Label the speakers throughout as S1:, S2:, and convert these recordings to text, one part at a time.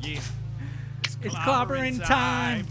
S1: Yeah.
S2: It's clobbering time.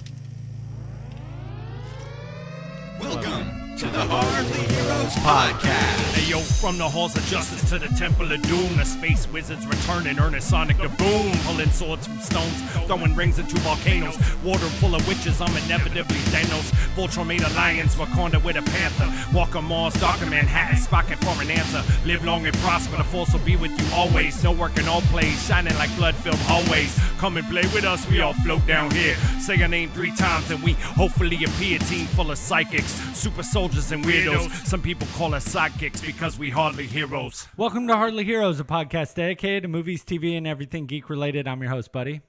S1: Welcome to the Hardly Heroes Podcast. Hey yo, from the halls of justice to the temple of doom, the space wizards return and earn a sonic the boom, pulling swords from stones, throwing rings into volcanoes, water full of witches. I'm inevitably Thanos. Voltron made a lions, Wakanda with a panther. Walker Mars, Darker Manhattan, Spocket for an answer. Live long and prosper, the force will be with you always. No work in all plays, shining like blood-filled hallways. Come and play with us, we all float down here. Say your name 3 times and we hopefully appear. Team full of psychics, super soldiers and weirdos. Some people call us sidekicks because we hardly heroes.
S2: Welcome to Hardly Heroes, a podcast dedicated to movies, TV, and everything geek-related. I'm your host, Buddy.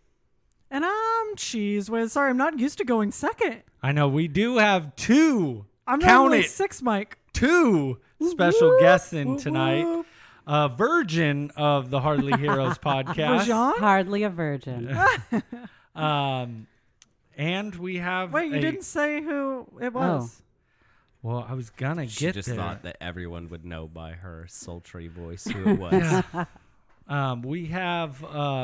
S3: And I'm Cheese Whiz. Sorry, I'm not used to going second.
S2: I know, we do have 2.
S3: I'm
S2: Count
S3: normally
S2: it.
S3: 6, Mike.
S2: 2 special
S3: Whoop,
S2: guests in
S3: whoop,
S2: tonight.
S3: whoop.
S2: A virgin of the Hardly Heroes podcast.
S3: Rajan?
S4: Hardly a virgin.
S2: And we have
S3: Wait, you didn't say who it was.
S2: Well, I was gonna
S5: She
S2: get
S5: just
S2: there.
S5: thought that everyone would know by her sultry voice who it was.
S2: We have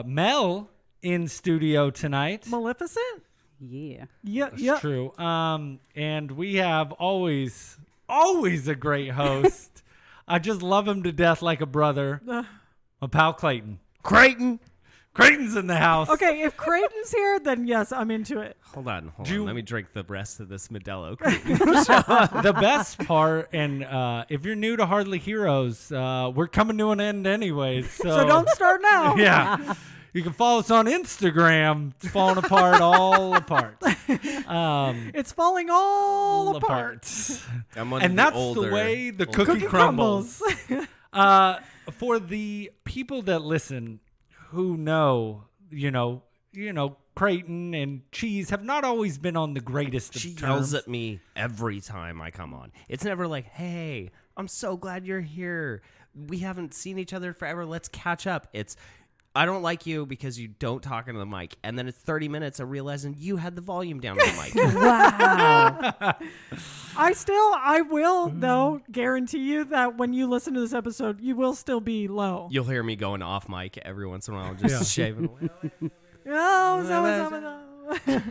S2: Mel in studio tonight.
S3: Maleficent?
S4: Yeah.
S3: Yeah,
S2: That's
S3: yeah.
S2: true. And we have always a great host. I just love him to death like a brother. My pal Clayton. Crayton's in the house.
S3: Okay, if Crayton's here, then yes, I'm into it.
S5: Hold on.
S2: you-
S5: Let me drink the rest of this Modelo.
S2: The best part, and if you're new to Hardly Heroes, we're coming to an end anyways.
S3: So don't start now.
S2: Yeah. You can follow us on Instagram. It's falling apart, all apart.
S3: It's falling all apart.
S5: I'm one
S2: And
S5: of
S2: that's
S5: older,
S2: the way the
S5: older-
S2: cookie crumbles. For the people that listen who know, you know, Crayton and Cheese have not always been on the greatest of
S5: She
S2: terms.
S5: yells at me every time I come on. It's never like, hey, I'm so glad you're here. We haven't seen each other forever. Let's catch up. It's, I don't like you because you don't talk into the mic. And then it's 30 minutes of realizing you had the volume down on the mic.
S4: Wow.
S3: I will, though, guarantee you that when you listen to this episode, you will still be low.
S5: You'll hear me going off mic every once in a while, just shaving away.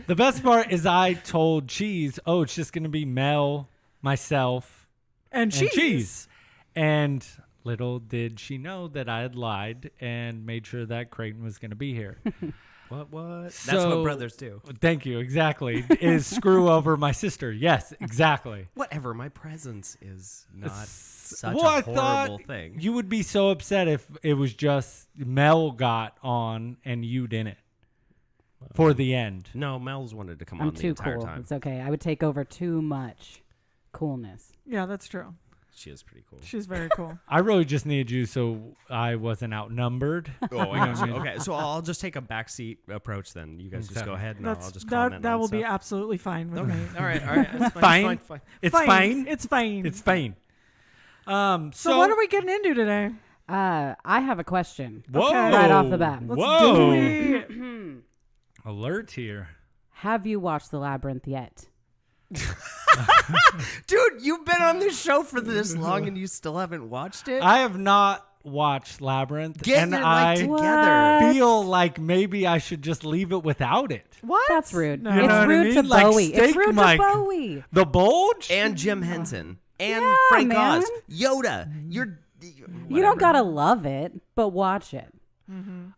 S2: The best part is I told Cheese, it's just going to be Mel, myself,
S3: And
S2: Cheese. And little did she know that I had lied and made sure that Crayton was going to be here.
S5: What? That's
S2: So-
S5: what brothers do.
S2: Thank you. Exactly. Is screw over my sister. Yes, exactly.
S5: Whatever. My presence is not such
S2: Well,
S5: a
S2: I
S5: horrible
S2: thought
S5: thing.
S2: you would be so upset if it was just Mel got on and you didn't for the end.
S5: No, Mel's wanted to come
S4: I'm
S5: on the
S4: too
S5: entire
S4: cool.
S5: time.
S4: It's okay. I would take over too much coolness.
S3: Yeah, that's true.
S5: She is pretty cool.
S3: She's very cool.
S2: I really just needed you so I wasn't outnumbered.
S5: Oh, I got you. Okay, so I'll just take a backseat approach then. You guys just go ahead and I'll just comment
S3: that
S5: on
S3: will be
S5: stuff.
S3: absolutely fine with
S5: Okay.
S3: me.
S5: All right. That's
S2: Fine.
S5: fine.
S2: It's
S3: Fine.
S2: fine.
S3: It's fine.
S2: It's fine.
S3: So what are we getting into today?
S4: I have a question.
S2: Whoa.
S3: Okay.
S4: Right off the bat.
S3: Let's
S2: Whoa.
S3: do it.
S2: Alert here.
S4: Have you watched The Labyrinth yet?
S5: Dude, you've been on this show for this long and you still haven't watched it?
S2: I have not watched Labyrinth,
S5: Get
S2: and
S5: your
S2: I
S5: life together.
S2: feel like maybe I should just leave it without it.
S3: What?
S4: That's rude.
S3: No.
S2: You know
S4: It's
S2: what I
S4: rude
S2: mean?
S4: to
S2: Like
S4: Bowie. It's
S2: Steak
S4: rude
S2: Mike.
S4: to Bowie.
S2: The Bulge?
S5: And Jim Henson. And
S4: Yeah,
S5: Frank
S4: man.
S5: Oz. Yoda. You're...
S4: You don't gotta love it, but watch it.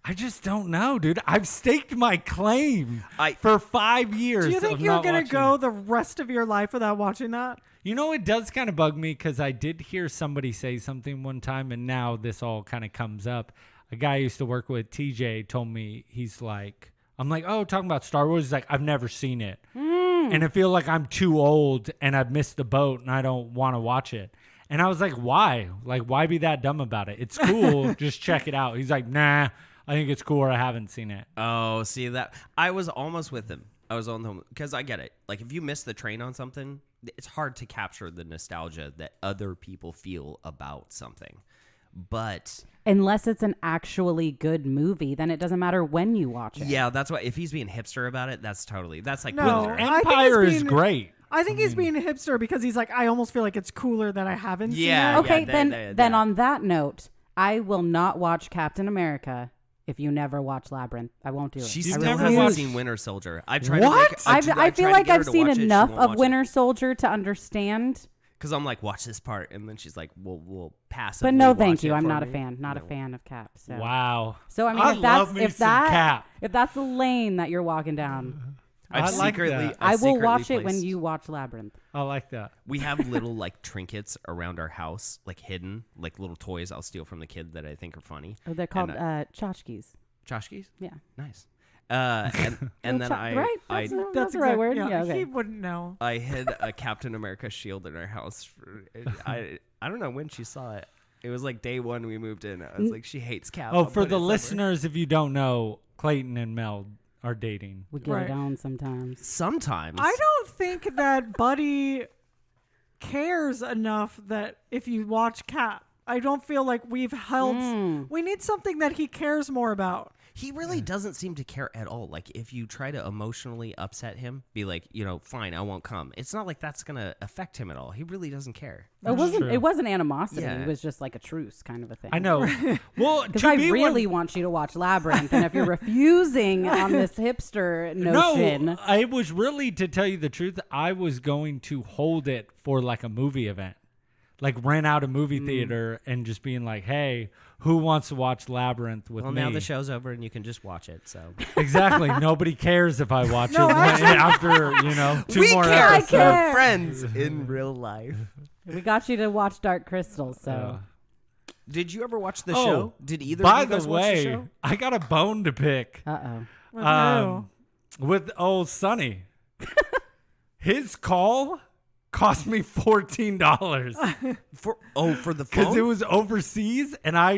S2: I just don't know, dude. I've staked my claim
S5: I-
S2: for 5 years.
S3: Do you think
S2: of
S3: you're
S2: not
S3: going to
S2: watching.
S3: go the rest of your life without watching that?
S2: You know, it does kind of bug me because I did hear somebody say something one time, and now this all kind of comes up. A guy I used to work with, TJ, told me, he's like, I'm like, oh, talking about Star Wars. He's like, I've never seen it. And I feel like I'm too old and I've missed the boat and I don't want to watch it. And I was like, why? Like, why be that dumb about it? It's cool. Just check it out. He's like, nah, I think it's cool or I haven't seen it.
S5: Oh, see that? I was almost with him. I was on them because I get it. Like if you miss the train on something, it's hard to capture the nostalgia that other people feel about something. But
S4: Unless it's an actually good movie, then it doesn't matter when you watch it.
S5: yeah, that's why if he's being hipster about it, that's like
S3: No.
S5: Wizard.
S3: I think
S2: Empire
S3: he's
S2: is
S3: being-
S2: great.
S3: I think he's being a hipster because he's like, I almost feel like it's cooler that I haven't
S5: Yeah.
S3: seen it.
S4: Okay,
S5: Yeah,
S4: then on that note, I will not watch Captain America if you never watch Labyrinth. I won't do it.
S5: She
S4: I
S5: still
S4: really
S5: hasn't
S4: won't.
S5: seen Winter Soldier. I've tried
S2: What?
S5: to make,
S4: I feel like I've seen enough of Winter
S5: Soldier.
S4: Soldier to understand.
S5: Because I'm like, watch this part, and then she's like, we'll pass.
S4: But no, thank you. I'm not a fan. Not a fan of Cap. So.
S2: Wow.
S4: So I mean,
S2: I
S4: if
S2: love
S4: that's
S2: me
S4: if
S2: some
S4: that
S2: Cap.
S4: if that's the lane that you're walking down,
S2: I like that.
S4: I will watch it when you watch Labyrinth.
S2: I like that.
S5: We have little like trinkets around our house, like hidden, like little toys I'll steal from the kid that I think are funny.
S4: Oh, they're called tchotchkes.
S5: Tchotchkes?
S4: Yeah.
S5: Nice. And then
S4: right?
S5: I
S4: That's the right word.
S3: Yeah,
S4: Yeah, okay.
S3: he wouldn't know.
S5: I hid a Captain America shield in our house. I don't know when she saw it. It was like day one we moved in. I was like, she hates Cap.
S2: Oh,
S5: I'll
S2: for
S5: put
S2: the
S5: it somewhere.
S2: listeners, if you don't know, Clayton and Mel are dating.
S4: We get
S3: Right.
S4: it on sometimes.
S5: Sometimes.
S3: I don't think that Buddy cares enough that if you watch Cap, I don't feel like we've held. We need something that he cares more about.
S5: He really doesn't seem to care at all. Like, if you try to emotionally upset him, be like, fine, I won't come. It's not like that's going to affect him at all. He really doesn't care.
S2: true.
S4: It wasn't animosity.
S5: Yeah.
S4: It was just like a truce kind of a thing.
S2: I know. Well,
S4: Because
S2: to
S4: I
S2: me,
S4: really want you to watch Labyrinth, and if you're refusing on this hipster notion,
S2: No, I was really, to tell you the truth, I was going to hold it for like a movie event. Like rent out a movie theater and just being like, hey, who wants to watch Labyrinth with
S5: Well,
S2: me?
S5: now the show's over and you can just watch it. So
S2: Exactly. Nobody cares if I watch
S3: No,
S2: it after, two more episodes.
S4: care.
S5: friends in real life.
S4: we got you to watch Dark Crystal. So
S5: Did you ever watch the
S2: Oh,
S5: show? Did either
S2: By
S5: of you guys
S2: the
S5: watch the
S2: way,
S5: show?
S2: I got a bone to pick
S3: With
S2: with old Sonny. His call cost me $14
S5: For the
S2: because
S5: phone?
S2: it was overseas and I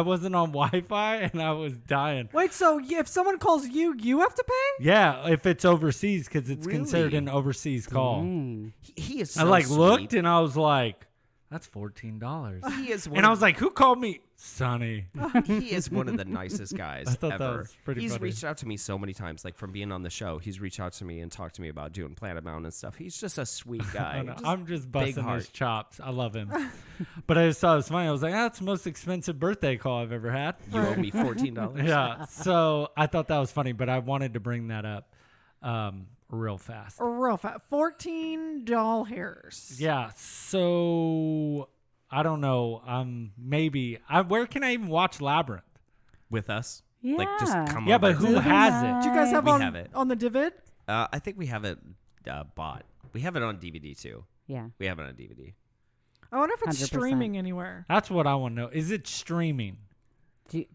S2: wasn't on Wi-Fi and I was dying.
S3: Wait, so if someone calls you, you have to pay?
S2: Yeah, if it's overseas because it's considered
S5: Really?
S2: an overseas call.
S4: dang.
S5: He is
S2: I
S5: so
S2: looked
S5: sweet.
S2: and I was like, that's $14.
S5: He is one
S2: And I
S5: of-
S2: was like, who called me? Sonny.
S5: he is one of the nicest guys
S2: I thought
S5: ever.
S2: that was pretty
S5: He's
S2: funny.
S5: reached out to me so many times, like from being on the show. He's reached out to me and talked to me about doing Planet Mountain and stuff. He's just a sweet guy.
S2: I'm just
S5: big
S2: busting
S5: heart.
S2: his chops. I love him. But I just thought it was funny. I was like, that's the most expensive birthday call I've ever had.
S5: You owe me $14.
S2: Yeah. So I thought that was funny, but I wanted to bring that up real fast.
S3: Real fat. 14 doll hairs.
S2: Yeah. So I don't know. Where can I even watch Labyrinth?
S5: With us?
S4: Yeah.
S5: Like, just come
S2: Yeah,
S5: over
S2: but who
S5: to-
S2: has it?
S3: Do you guys have
S5: We
S3: on
S5: have it.
S3: on the Divid?
S5: I think we have it bought. We have it on DVD too.
S4: Yeah.
S5: We have it on DVD.
S3: I wonder if it's
S4: 100%.
S3: streaming anywhere.
S2: That's what I want to know. Is it streaming?
S4: Do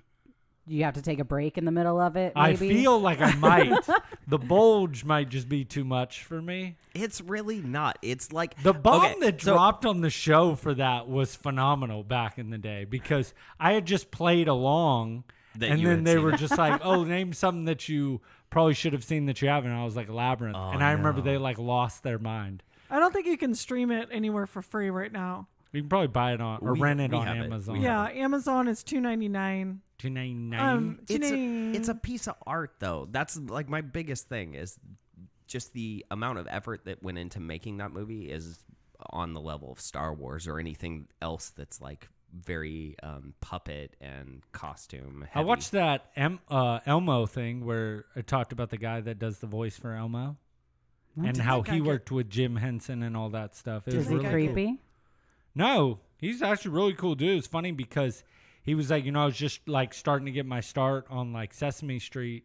S4: you have to take a break in the middle of it?
S2: I
S4: Maybe?
S2: feel like I might. The bulge might just be too much for me.
S5: It's really not. It's like
S2: The bomb
S5: okay,
S2: that
S5: so-
S2: dropped on the show for that was phenomenal back in the day because I had just played along
S5: That
S2: and
S5: you
S2: then
S5: had
S2: they
S5: seen.
S2: were just like, oh, name something that you probably should have seen that you haven't. And I was like, Labyrinth.
S5: Oh,
S2: and I remember
S5: no.
S2: they lost their mind.
S3: I don't think you can stream it anywhere for free right now.
S2: You can probably buy it on or
S5: We-
S2: rent it
S5: we
S2: on
S5: have it.
S2: Amazon.
S5: We
S3: Yeah, Amazon is $2.99.
S2: $2.99.
S5: it's a piece of art though. That's like my biggest thing is just the amount of effort that went into making that movie is on the level of Star Wars or anything else that's like very puppet and costume
S2: I
S5: heavy.
S2: watched that Elmo thing where it talked about the guy that does the voice for Elmo and how
S3: that guy
S2: he
S3: get-
S2: worked with Jim Henson and all that stuff. It was
S4: Is it
S2: really cool.
S4: creepy?
S2: No, he's actually really cool dude. It's funny because he was like, I was just like starting to get my start on like Sesame Street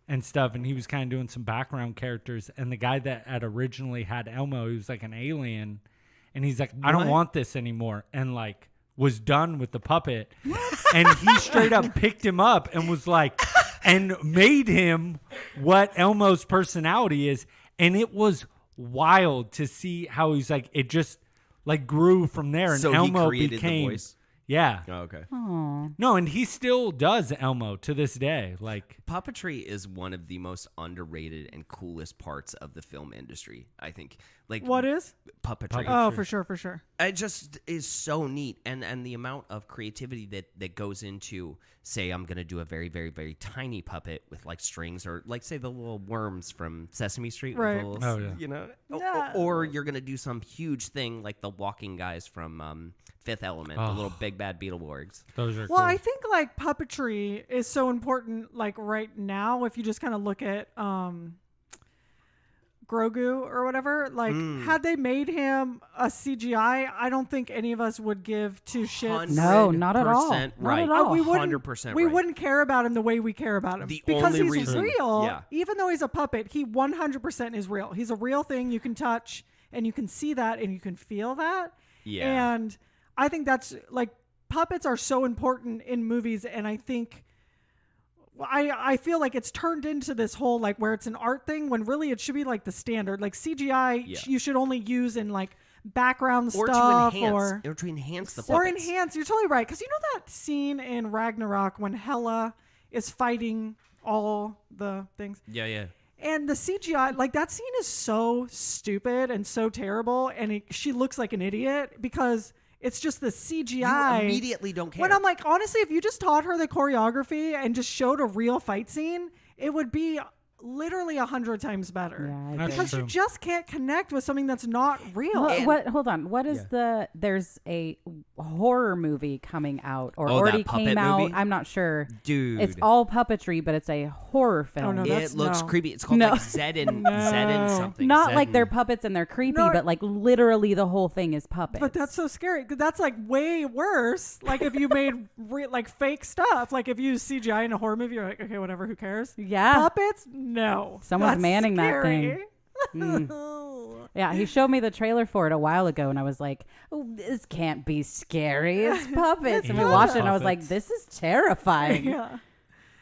S2: and stuff, and he was kind of doing some background characters. And the guy that had originally had Elmo, he was like an alien, and he's like, I don't
S5: What?
S2: want this anymore, and like was done with the puppet, and he straight up picked him up and was like, and made him what Elmo's personality is, and it was wild to see how he's like, it just like grew from there, and
S5: So
S2: Elmo
S5: he created
S2: became
S5: the voice.
S2: yeah.
S5: Oh, okay.
S4: Oh.
S2: No, and he still does Elmo to this day. Like,
S5: Puppetry is one of the most underrated and coolest parts of the film industry. I think, like
S3: What is?
S5: puppetry.
S3: Oh, for sure, for sure.
S5: It just is so neat, and the amount of creativity that goes into, say, I'm gonna do a very, very, very tiny puppet with like strings, or like say the little worms from Sesame Street, with
S3: Right.
S5: the little,
S2: Oh, yeah.
S5: you know,
S3: Yeah.
S5: or you're gonna do some huge thing like the walking guys from Fifth Element, the little big bad Beetleborgs.
S2: Those are
S3: Well,
S2: cool.
S3: I think like puppetry is so important. Like right now, if you just kind of look at Grogu or whatever, like had they made him a CGI, I don't think any of us would give two shits.
S4: No, not at all.
S5: 100%
S4: Not
S5: right.
S4: at all.
S3: We wouldn't,
S5: 100%
S3: we
S5: right.
S3: wouldn't care about him the way we care about him
S5: The
S3: because
S5: only
S3: he's
S5: reason-
S3: real.
S5: yeah.
S3: Even though he's a puppet, he 100% is real. He's a real thing you can touch and you can see that and you can feel that.
S5: Yeah.
S3: And I think that's like puppets are so important in movies, and I think I feel like it's turned into this whole like where it's an art thing when really it should be like the standard. Like CGI you should only use in like background
S5: Or
S3: stuff
S5: to enhance the puppets.
S3: or enhance. You're totally right, because you know that scene in Ragnarok when Hela is fighting all the things.
S5: Yeah.
S3: And the CGI, like that scene is so stupid and so terrible, and she looks like an idiot because it's just the CGI.
S5: You immediately don't care.
S3: When I'm like, honestly, if you just taught her the choreography and just showed a real fight scene, it would be literally 100 times better.
S4: Yeah, I
S2: That's
S4: agree.
S3: Because you
S2: true.
S3: just can't connect with something that's not real.
S4: What? Hold on. What is there's a horror movie coming out or
S5: Oh, that
S4: already
S5: puppet
S4: came out.
S5: movie?
S4: I'm not sure.
S5: Dude.
S4: It's all puppetry, but it's a horror film.
S3: Oh, no,
S5: it looks
S3: no.
S5: creepy. It's called
S4: No.
S5: like Zedin something.
S4: Not like
S5: Zedin.
S4: they're puppets and they're creepy,
S3: No.
S4: but like literally the whole thing is puppets.
S3: But that's so scary. 'Cause that's like way worse. Like if you made like fake stuff, like if you use CGI in a horror movie, you're like, okay, whatever, who cares?
S4: Yeah.
S3: Puppets? No.
S4: Someone's
S3: That's
S4: manning that
S3: scary.
S4: thing. Yeah, he showed me the trailer for it a while ago, and I was like, oh, this can't be scary. It's puppets. And we watched it, and I was like,
S2: puppets.
S4: this is terrifying.
S3: Yeah.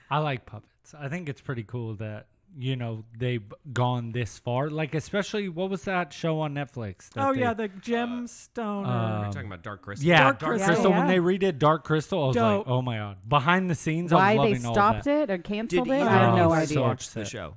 S2: I like puppets. I think it's pretty cool that, you know, they've gone this far. Like, especially, what was that show on Netflix? That
S3: Oh
S2: they-
S3: yeah, the gemstone.
S5: Are you talking about Dark Crystal?
S2: Yeah,
S3: Dark
S2: Dark
S3: Crystal.
S2: Crystal.
S4: Yeah,
S2: When
S4: yeah.
S2: they redid Dark Crystal, I was
S3: Dope.
S2: like, oh my God. Behind the scenes, I
S4: Why
S2: was
S4: they
S2: loving all
S4: stopped
S2: that.
S4: it or canceled
S5: Did
S4: it?
S5: either
S4: I have
S5: of
S4: no
S5: you
S4: idea.
S2: watch
S5: the
S2: that.
S5: show?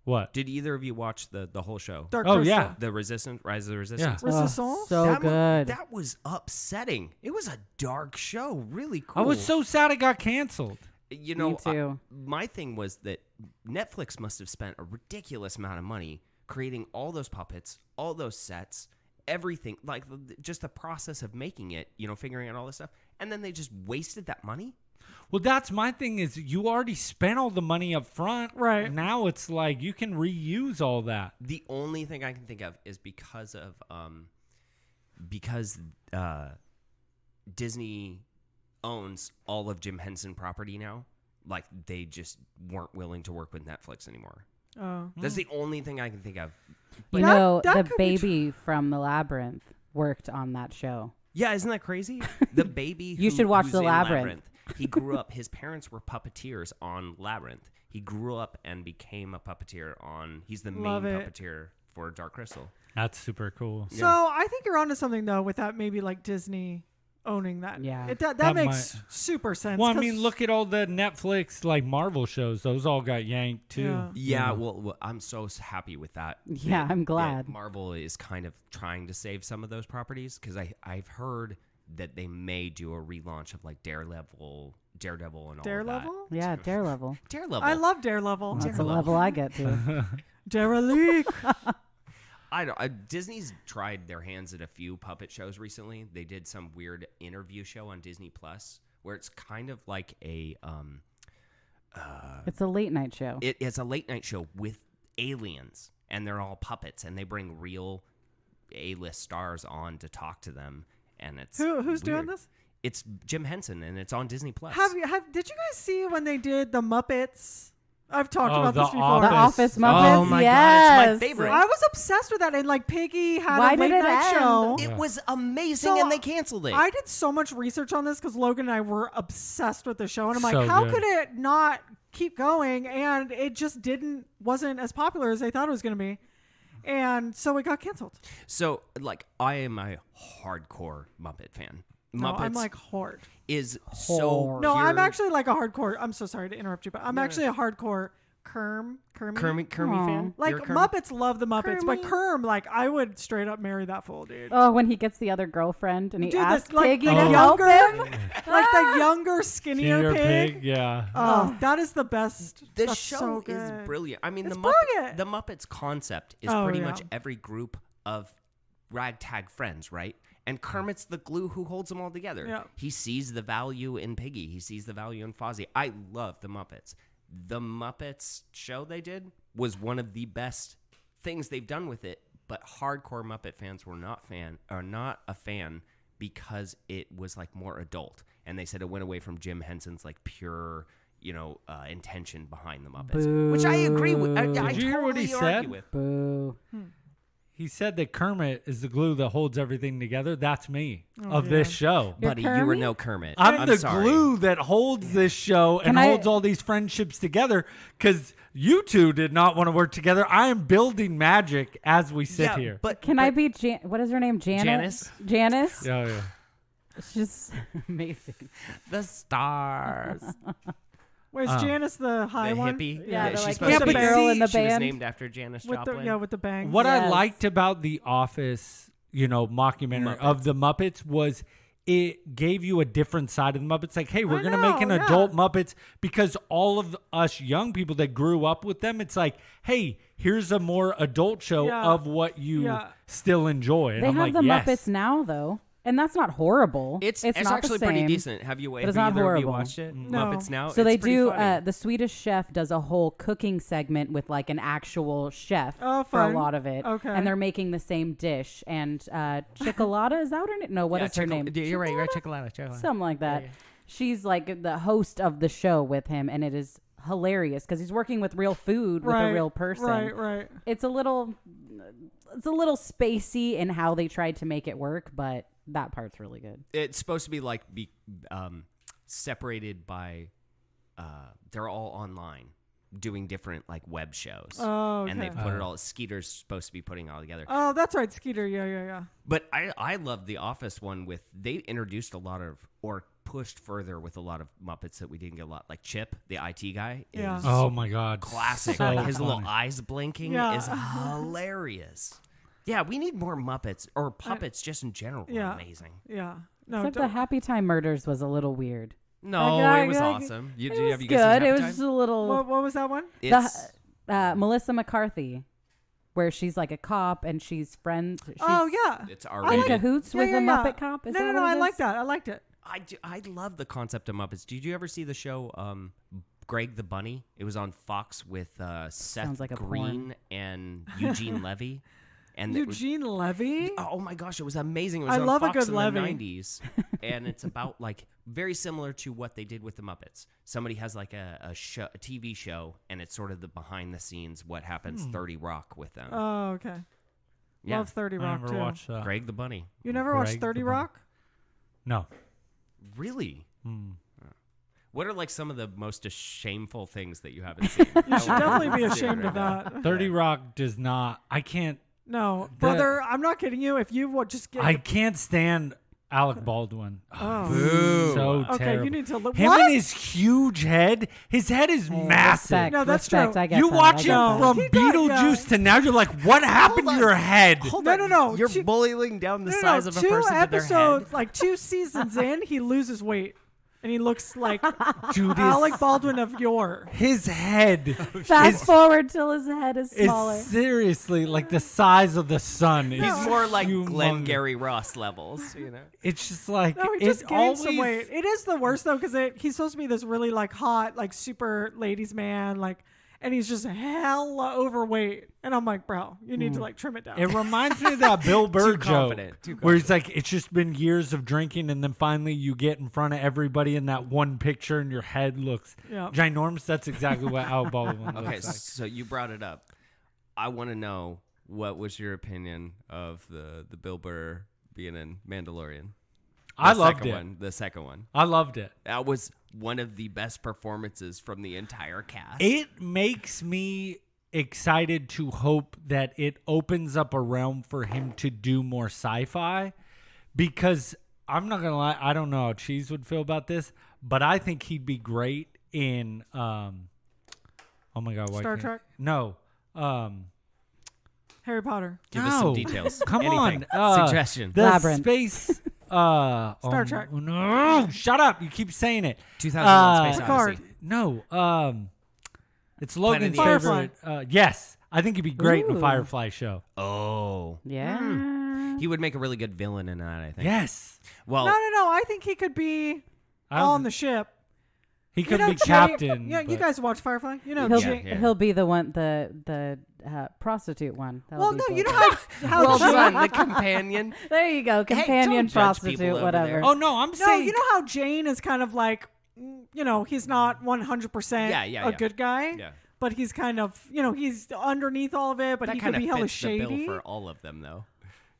S2: What?
S5: Did either of you watch the whole show?
S3: Dark
S2: Oh,
S3: Crystal.
S2: yeah.
S5: The Rise of the Resistance?
S2: Yeah.
S4: Oh,
S3: Resistance?
S4: so
S5: that
S4: good.
S5: That was upsetting. It was a dark show. Really cool.
S2: I was so sad it got canceled.
S5: You know,
S4: Me too.
S5: my thing was that Netflix must have spent a ridiculous amount of money creating all those puppets, all those sets, everything, like just the process of making it, you know, figuring out all this stuff. And then they just wasted that money.
S2: Well, that's my thing is you already spent all the money up front.
S3: Right.
S2: Now it's like you can reuse all that.
S5: The only thing I can think of is because Disney owns all of Jim Henson property now. Like they just weren't willing to work with Netflix anymore.
S3: Oh.
S5: That's the only thing I can think of.
S4: You
S3: That-
S4: know,
S3: that
S4: the
S3: could be
S4: baby from the Labyrinth worked on that show.
S5: Yeah, isn't that crazy? The baby.
S4: You should watch
S5: who's
S4: The
S5: in
S4: Labyrinth.
S5: He grew up. His parents were puppeteers on Labyrinth. He grew up and became a puppeteer on. He's the
S3: Love
S5: main
S3: it.
S5: puppeteer for Dark Crystal.
S2: That's super cool.
S3: So I think you're onto something though with that maybe like Disney owning that.
S4: Yeah.
S3: That
S2: That
S3: makes
S2: might-
S3: super sense.
S2: Well, I
S3: 'cause-
S2: mean, look at all the Netflix like Marvel shows; those all got yanked too.
S3: Yeah.
S5: Yeah, well, I'm so happy with that.
S4: Yeah, I'm glad.
S5: that Marvel is kind of trying to save some of those properties because I've heard that they may do a relaunch of like Daredevil and all
S3: Daredevil?
S5: of that.
S4: Yeah, Daredevil.
S5: Daredevil.
S3: I love Daredevil.
S4: That's the level I get to.
S3: Derelict.
S5: Disney's tried their hands at a few puppet shows recently. They did some weird interview show on Disney Plus where it's kind of like a
S4: It's a late night show.
S5: it's a late night show with aliens and they're all puppets and they bring real A-list stars on to talk to them and it's
S3: Who's doing
S5: weird.
S3: this?
S5: It's Jim Henson and it's on Disney Plus.
S3: Did you guys see when they did the Muppets? I've talked
S2: Oh,
S3: about
S2: the
S3: this before.
S4: The
S2: Office.
S4: Office Muppets.
S5: Oh my
S4: yes.
S5: God, it's my favorite.
S3: I was obsessed with that, and like Piggy had
S4: Why
S3: a late
S4: did it
S3: night
S4: end?
S3: show.
S5: It was amazing
S3: So,
S5: and they canceled it.
S3: I did so much research on this because Logan and I were obsessed with the show, and I'm like,
S2: So
S3: how
S2: good.
S3: could it not keep going? And it just wasn't as popular as they thought it was going to be, and so it got canceled.
S5: So, like, I am a hardcore Muppet fan.
S3: No,
S5: Muppets
S3: I'm like hard.
S5: is so
S4: Hard.
S3: No, I'm
S5: pure-
S3: actually like a hardcore. I'm so sorry to interrupt you, but I'm actually a hardcore Kermit.
S5: Kermit
S4: Aw.
S5: fan.
S3: Like
S5: You're a Kermit?
S3: Muppets love the Muppets, but Kerm, like I would straight up marry that fool, dude.
S4: Oh, when he gets the other girlfriend and he
S3: Dude,
S4: asks
S3: that's like
S4: Piggy
S3: the
S4: to help
S3: younger,
S4: him.
S3: like the younger, skinnier pig.
S2: Yeah.
S3: Oh, that is the best.
S5: The
S3: That's
S5: show
S3: so
S5: is
S3: good.
S5: brilliant. I mean,
S3: It's
S5: the
S3: brilliant.
S5: Muppets concept is
S3: Oh,
S5: pretty
S3: yeah.
S5: much every group of ragtag friends, right? And Kermit's the glue who holds them all together.
S3: Yeah.
S5: He sees the value in Piggy. He sees the value in Fozzie. I love the Muppets. The Muppets show they did was one of the best things they've done with it. But hardcore Muppet fans were not a fan because it was like more adult, and they said it went away from Jim Henson's like pure, intention behind the Muppets,
S4: Boo.
S5: which I agree with. I
S2: Did you
S5: totally
S2: hear what he
S5: argue
S2: said?
S5: with.
S4: Boo.
S2: He said that Kermit is the glue that holds everything together. That's me of
S3: yeah.
S2: this show.
S4: You're
S5: Buddy, you were
S4: Kermit?
S5: no Kermit.
S2: I'm the
S5: sorry.
S2: glue that holds this show and
S4: Can I-
S2: holds all these friendships together because you two did not want to work together. I am building magic as we sit
S5: Yeah,
S2: here.
S5: but
S4: Can I be what is her name?
S5: Janice?
S4: Janice?
S2: Oh, yeah.
S4: She's amazing.
S5: the stars?
S3: Where's Janice the high
S5: the
S3: one?
S5: hippie.
S4: Yeah,
S5: she's
S4: like
S5: supposed
S2: Yeah,
S5: to
S2: but
S5: be
S4: girl in the
S5: She was
S4: band.
S5: named after Janis
S3: With the
S5: Joplin.
S3: with the bang.
S2: What I
S4: Yes.
S2: liked about The Office, mockumentary of the Muppets was it gave you a different side of the Muppets. Like, hey, we're
S3: I
S2: going to make an
S3: know, yeah.
S2: adult Muppets because all of us young people that grew up with them, it's like, hey, here's a more adult show
S3: Yeah.
S2: of what you
S3: Yeah.
S2: still enjoy. And
S4: They
S2: I'm
S4: have
S2: like,
S4: the
S2: yes.
S4: Muppets now, though, and that's not horrible.
S5: It's
S4: not
S5: actually
S4: the
S5: pretty
S4: same.
S5: decent. Have you?
S4: it's
S5: Have
S4: not
S5: either of you
S4: horrible.
S5: watched it?
S3: No.
S5: Muppets Now.
S4: So
S5: It's
S4: they
S5: pretty
S4: do.
S5: funny.
S4: The Swedish Chef does a whole cooking segment with like an actual chef
S3: Oh,
S4: for a
S3: fun.
S4: lot of it.
S3: Okay.
S4: And they're making the same dish. And Chocolata, is that her name? No, what is her name?
S5: You're right. You're right. Chocolate.
S4: Something like that. She's like the host of the show with him, and it is hilarious because he's working with real food with a real person.
S3: Right.
S4: It's a little spacey in how they tried to make it work, but that part's really good.
S5: It's supposed to be like separated by. They're all online, doing different like web shows.
S3: Oh, okay.
S5: And they put it all. Skeeter's supposed to be putting it all together.
S3: Oh, that's right, Skeeter. Yeah.
S5: But I love the Office one with they introduced a lot of or pushed further with a lot of Muppets that we didn't get a lot. Like Chip, the IT guy, is
S3: Yeah.
S2: Oh, my God.
S5: classic.
S2: So
S5: Like, his little
S2: funny.
S5: eyes blinking
S3: Yeah.
S5: is hilarious. Yeah, we need more Muppets or puppets just in general.
S3: Yeah.
S5: Amazing.
S3: Yeah. No,
S4: Except the
S3: don't-
S4: Happy Time Murders was a little weird.
S5: No,
S4: I-
S5: it was
S4: I-
S5: awesome.
S4: It
S5: Have
S4: was
S5: you guys seen
S4: good.
S5: Happy
S4: It was
S5: Time?
S4: just a little.
S3: what was that one?
S5: It's
S4: Melissa McCarthy, where she's like a cop and she's friends. She's
S3: Oh, yeah.
S5: it's
S4: in
S5: already.
S4: cahoots with the Muppet Cop. Is
S3: no,
S4: that
S3: no,
S4: what
S3: I
S4: it
S3: like
S4: is?
S3: that. I liked it.
S5: I love the concept of Muppets. Did you ever see the show Greg the Bunny? It was on Fox with Seth
S4: Sounds like a
S5: Green
S4: porn.
S5: and Eugene Levy. And it was-
S3: Eugene Levy.
S5: oh my gosh, it was amazing. It was
S3: I
S5: on
S3: love a
S5: Fox
S3: good
S5: in
S3: Levy.
S5: the 90s. And it's about like very similar to what they did with the Muppets. Somebody has like a TV show, and it's sort of the behind the scenes what happens 30 Rock with them.
S3: Oh, okay.
S5: Yeah.
S3: Love 30
S2: I
S3: Rock
S2: never
S3: too.
S2: watched that.
S5: Greg the Bunny.
S3: You never watched
S2: Greg
S3: 30
S2: the Bunny.
S3: Rock?
S2: No.
S5: Really?
S2: Hmm.
S5: What are like some of the most shameful things that you haven't seen?
S3: You should definitely be ashamed of that.
S2: 30 Rock does not. I can't.
S3: No, brother, I'm not kidding you. If you would just get
S2: I can't stand Alec Baldwin.
S3: Oh.
S2: Boo. So
S3: Okay,
S2: terrible.
S3: you need to look.
S2: Him
S3: What?
S2: and his huge head. His head is
S4: Hey,
S2: massive.
S4: Respect,
S3: No, that's
S4: respect,
S3: true.
S4: I get
S2: You
S4: that,
S2: watch
S4: I
S2: him
S4: get that.
S2: from
S3: He got-
S2: Beetlejuice to now, you're like, what happened to your head?
S3: No.
S5: You're
S3: Two-
S5: boiling down the
S3: no,
S5: size of a
S3: two
S5: person to their
S3: episodes,
S5: head.
S3: like 2 seasons in, he loses weight. And he looks like
S2: Dude,
S3: Alec Baldwin of yore.
S2: his head
S4: Fast
S2: is,
S4: forward till his head is smaller.
S2: is seriously like the size of the sun.
S5: He's
S2: It's
S5: more like
S2: humongous.
S5: Glenn Gary Ross levels, you know.
S2: It's just like
S3: No, he
S2: it
S3: just gained
S2: always,
S3: some weight. It is the worst though, because he's supposed to be this really like hot, like super ladies man, like, and he's just hella overweight. And I'm like, bro, you need to like trim it down.
S2: It reminds me of that Bill Burr joke
S5: confident, too
S2: where he's like, it's just been years of drinking, and then finally you get in front of everybody in that one picture, and your head looks
S3: Yeah.
S2: ginormous. That's exactly what Alec Baldwin looks
S5: Okay,
S2: like.
S5: so you brought it up. I want to know, what was your opinion of the Bill Burr being in Mandalorian?
S2: I loved
S5: second
S2: it.
S5: One, the second one.
S2: I loved it.
S5: That was one of the best performances from the entire cast.
S2: It makes me excited to hope that it opens up a realm for him to do more sci-fi, because I'm not gonna lie, I don't know how Cheese would feel about this, but I think he'd be great in oh my god, why
S3: Star
S2: can't-
S3: Trek?
S2: No.
S3: Harry Potter.
S5: Give us some
S2: No.
S5: details.
S2: Come
S5: Anything.
S2: on.
S5: Suggestion.
S2: The
S4: Labyrinth.
S2: space
S3: Star Trek.
S2: No, shut up. You keep saying it.
S5: 2001 Space
S3: Picard.
S5: Odyssey.
S2: No, it's Logan's
S5: the Apes.
S2: favorite. Yes, I think he'd be great in a
S4: Ooh.
S2: Firefly show.
S5: Oh.
S4: Yeah.
S5: He would make a really good villain in that, I think.
S2: Yes.
S5: Well,
S3: No. I think he could be on the ship.
S2: He could
S3: You know,
S2: be captain.
S3: Yeah, you
S2: but-
S3: guys watch Firefly? You know,
S4: He'll be the one, the prostitute one. That'll
S3: well,
S4: be
S3: no,
S4: cool.
S3: you know how
S5: well
S3: Jane,
S5: done, the companion.
S4: There you go,
S5: Hey,
S4: companion
S5: don't judge people
S4: prostitute,
S5: over
S4: whatever.
S5: there.
S2: Oh no, I'm
S3: no,
S2: saying.
S3: you know how Jane is kind of like, he's not 100%
S5: Yeah.
S3: a good guy.
S5: Yeah.
S3: But he's kind of, he's underneath all of it, but
S5: That
S3: he
S5: kind
S3: could
S5: of
S3: be hella
S5: fits the bill
S3: shady.
S5: for all of them, though.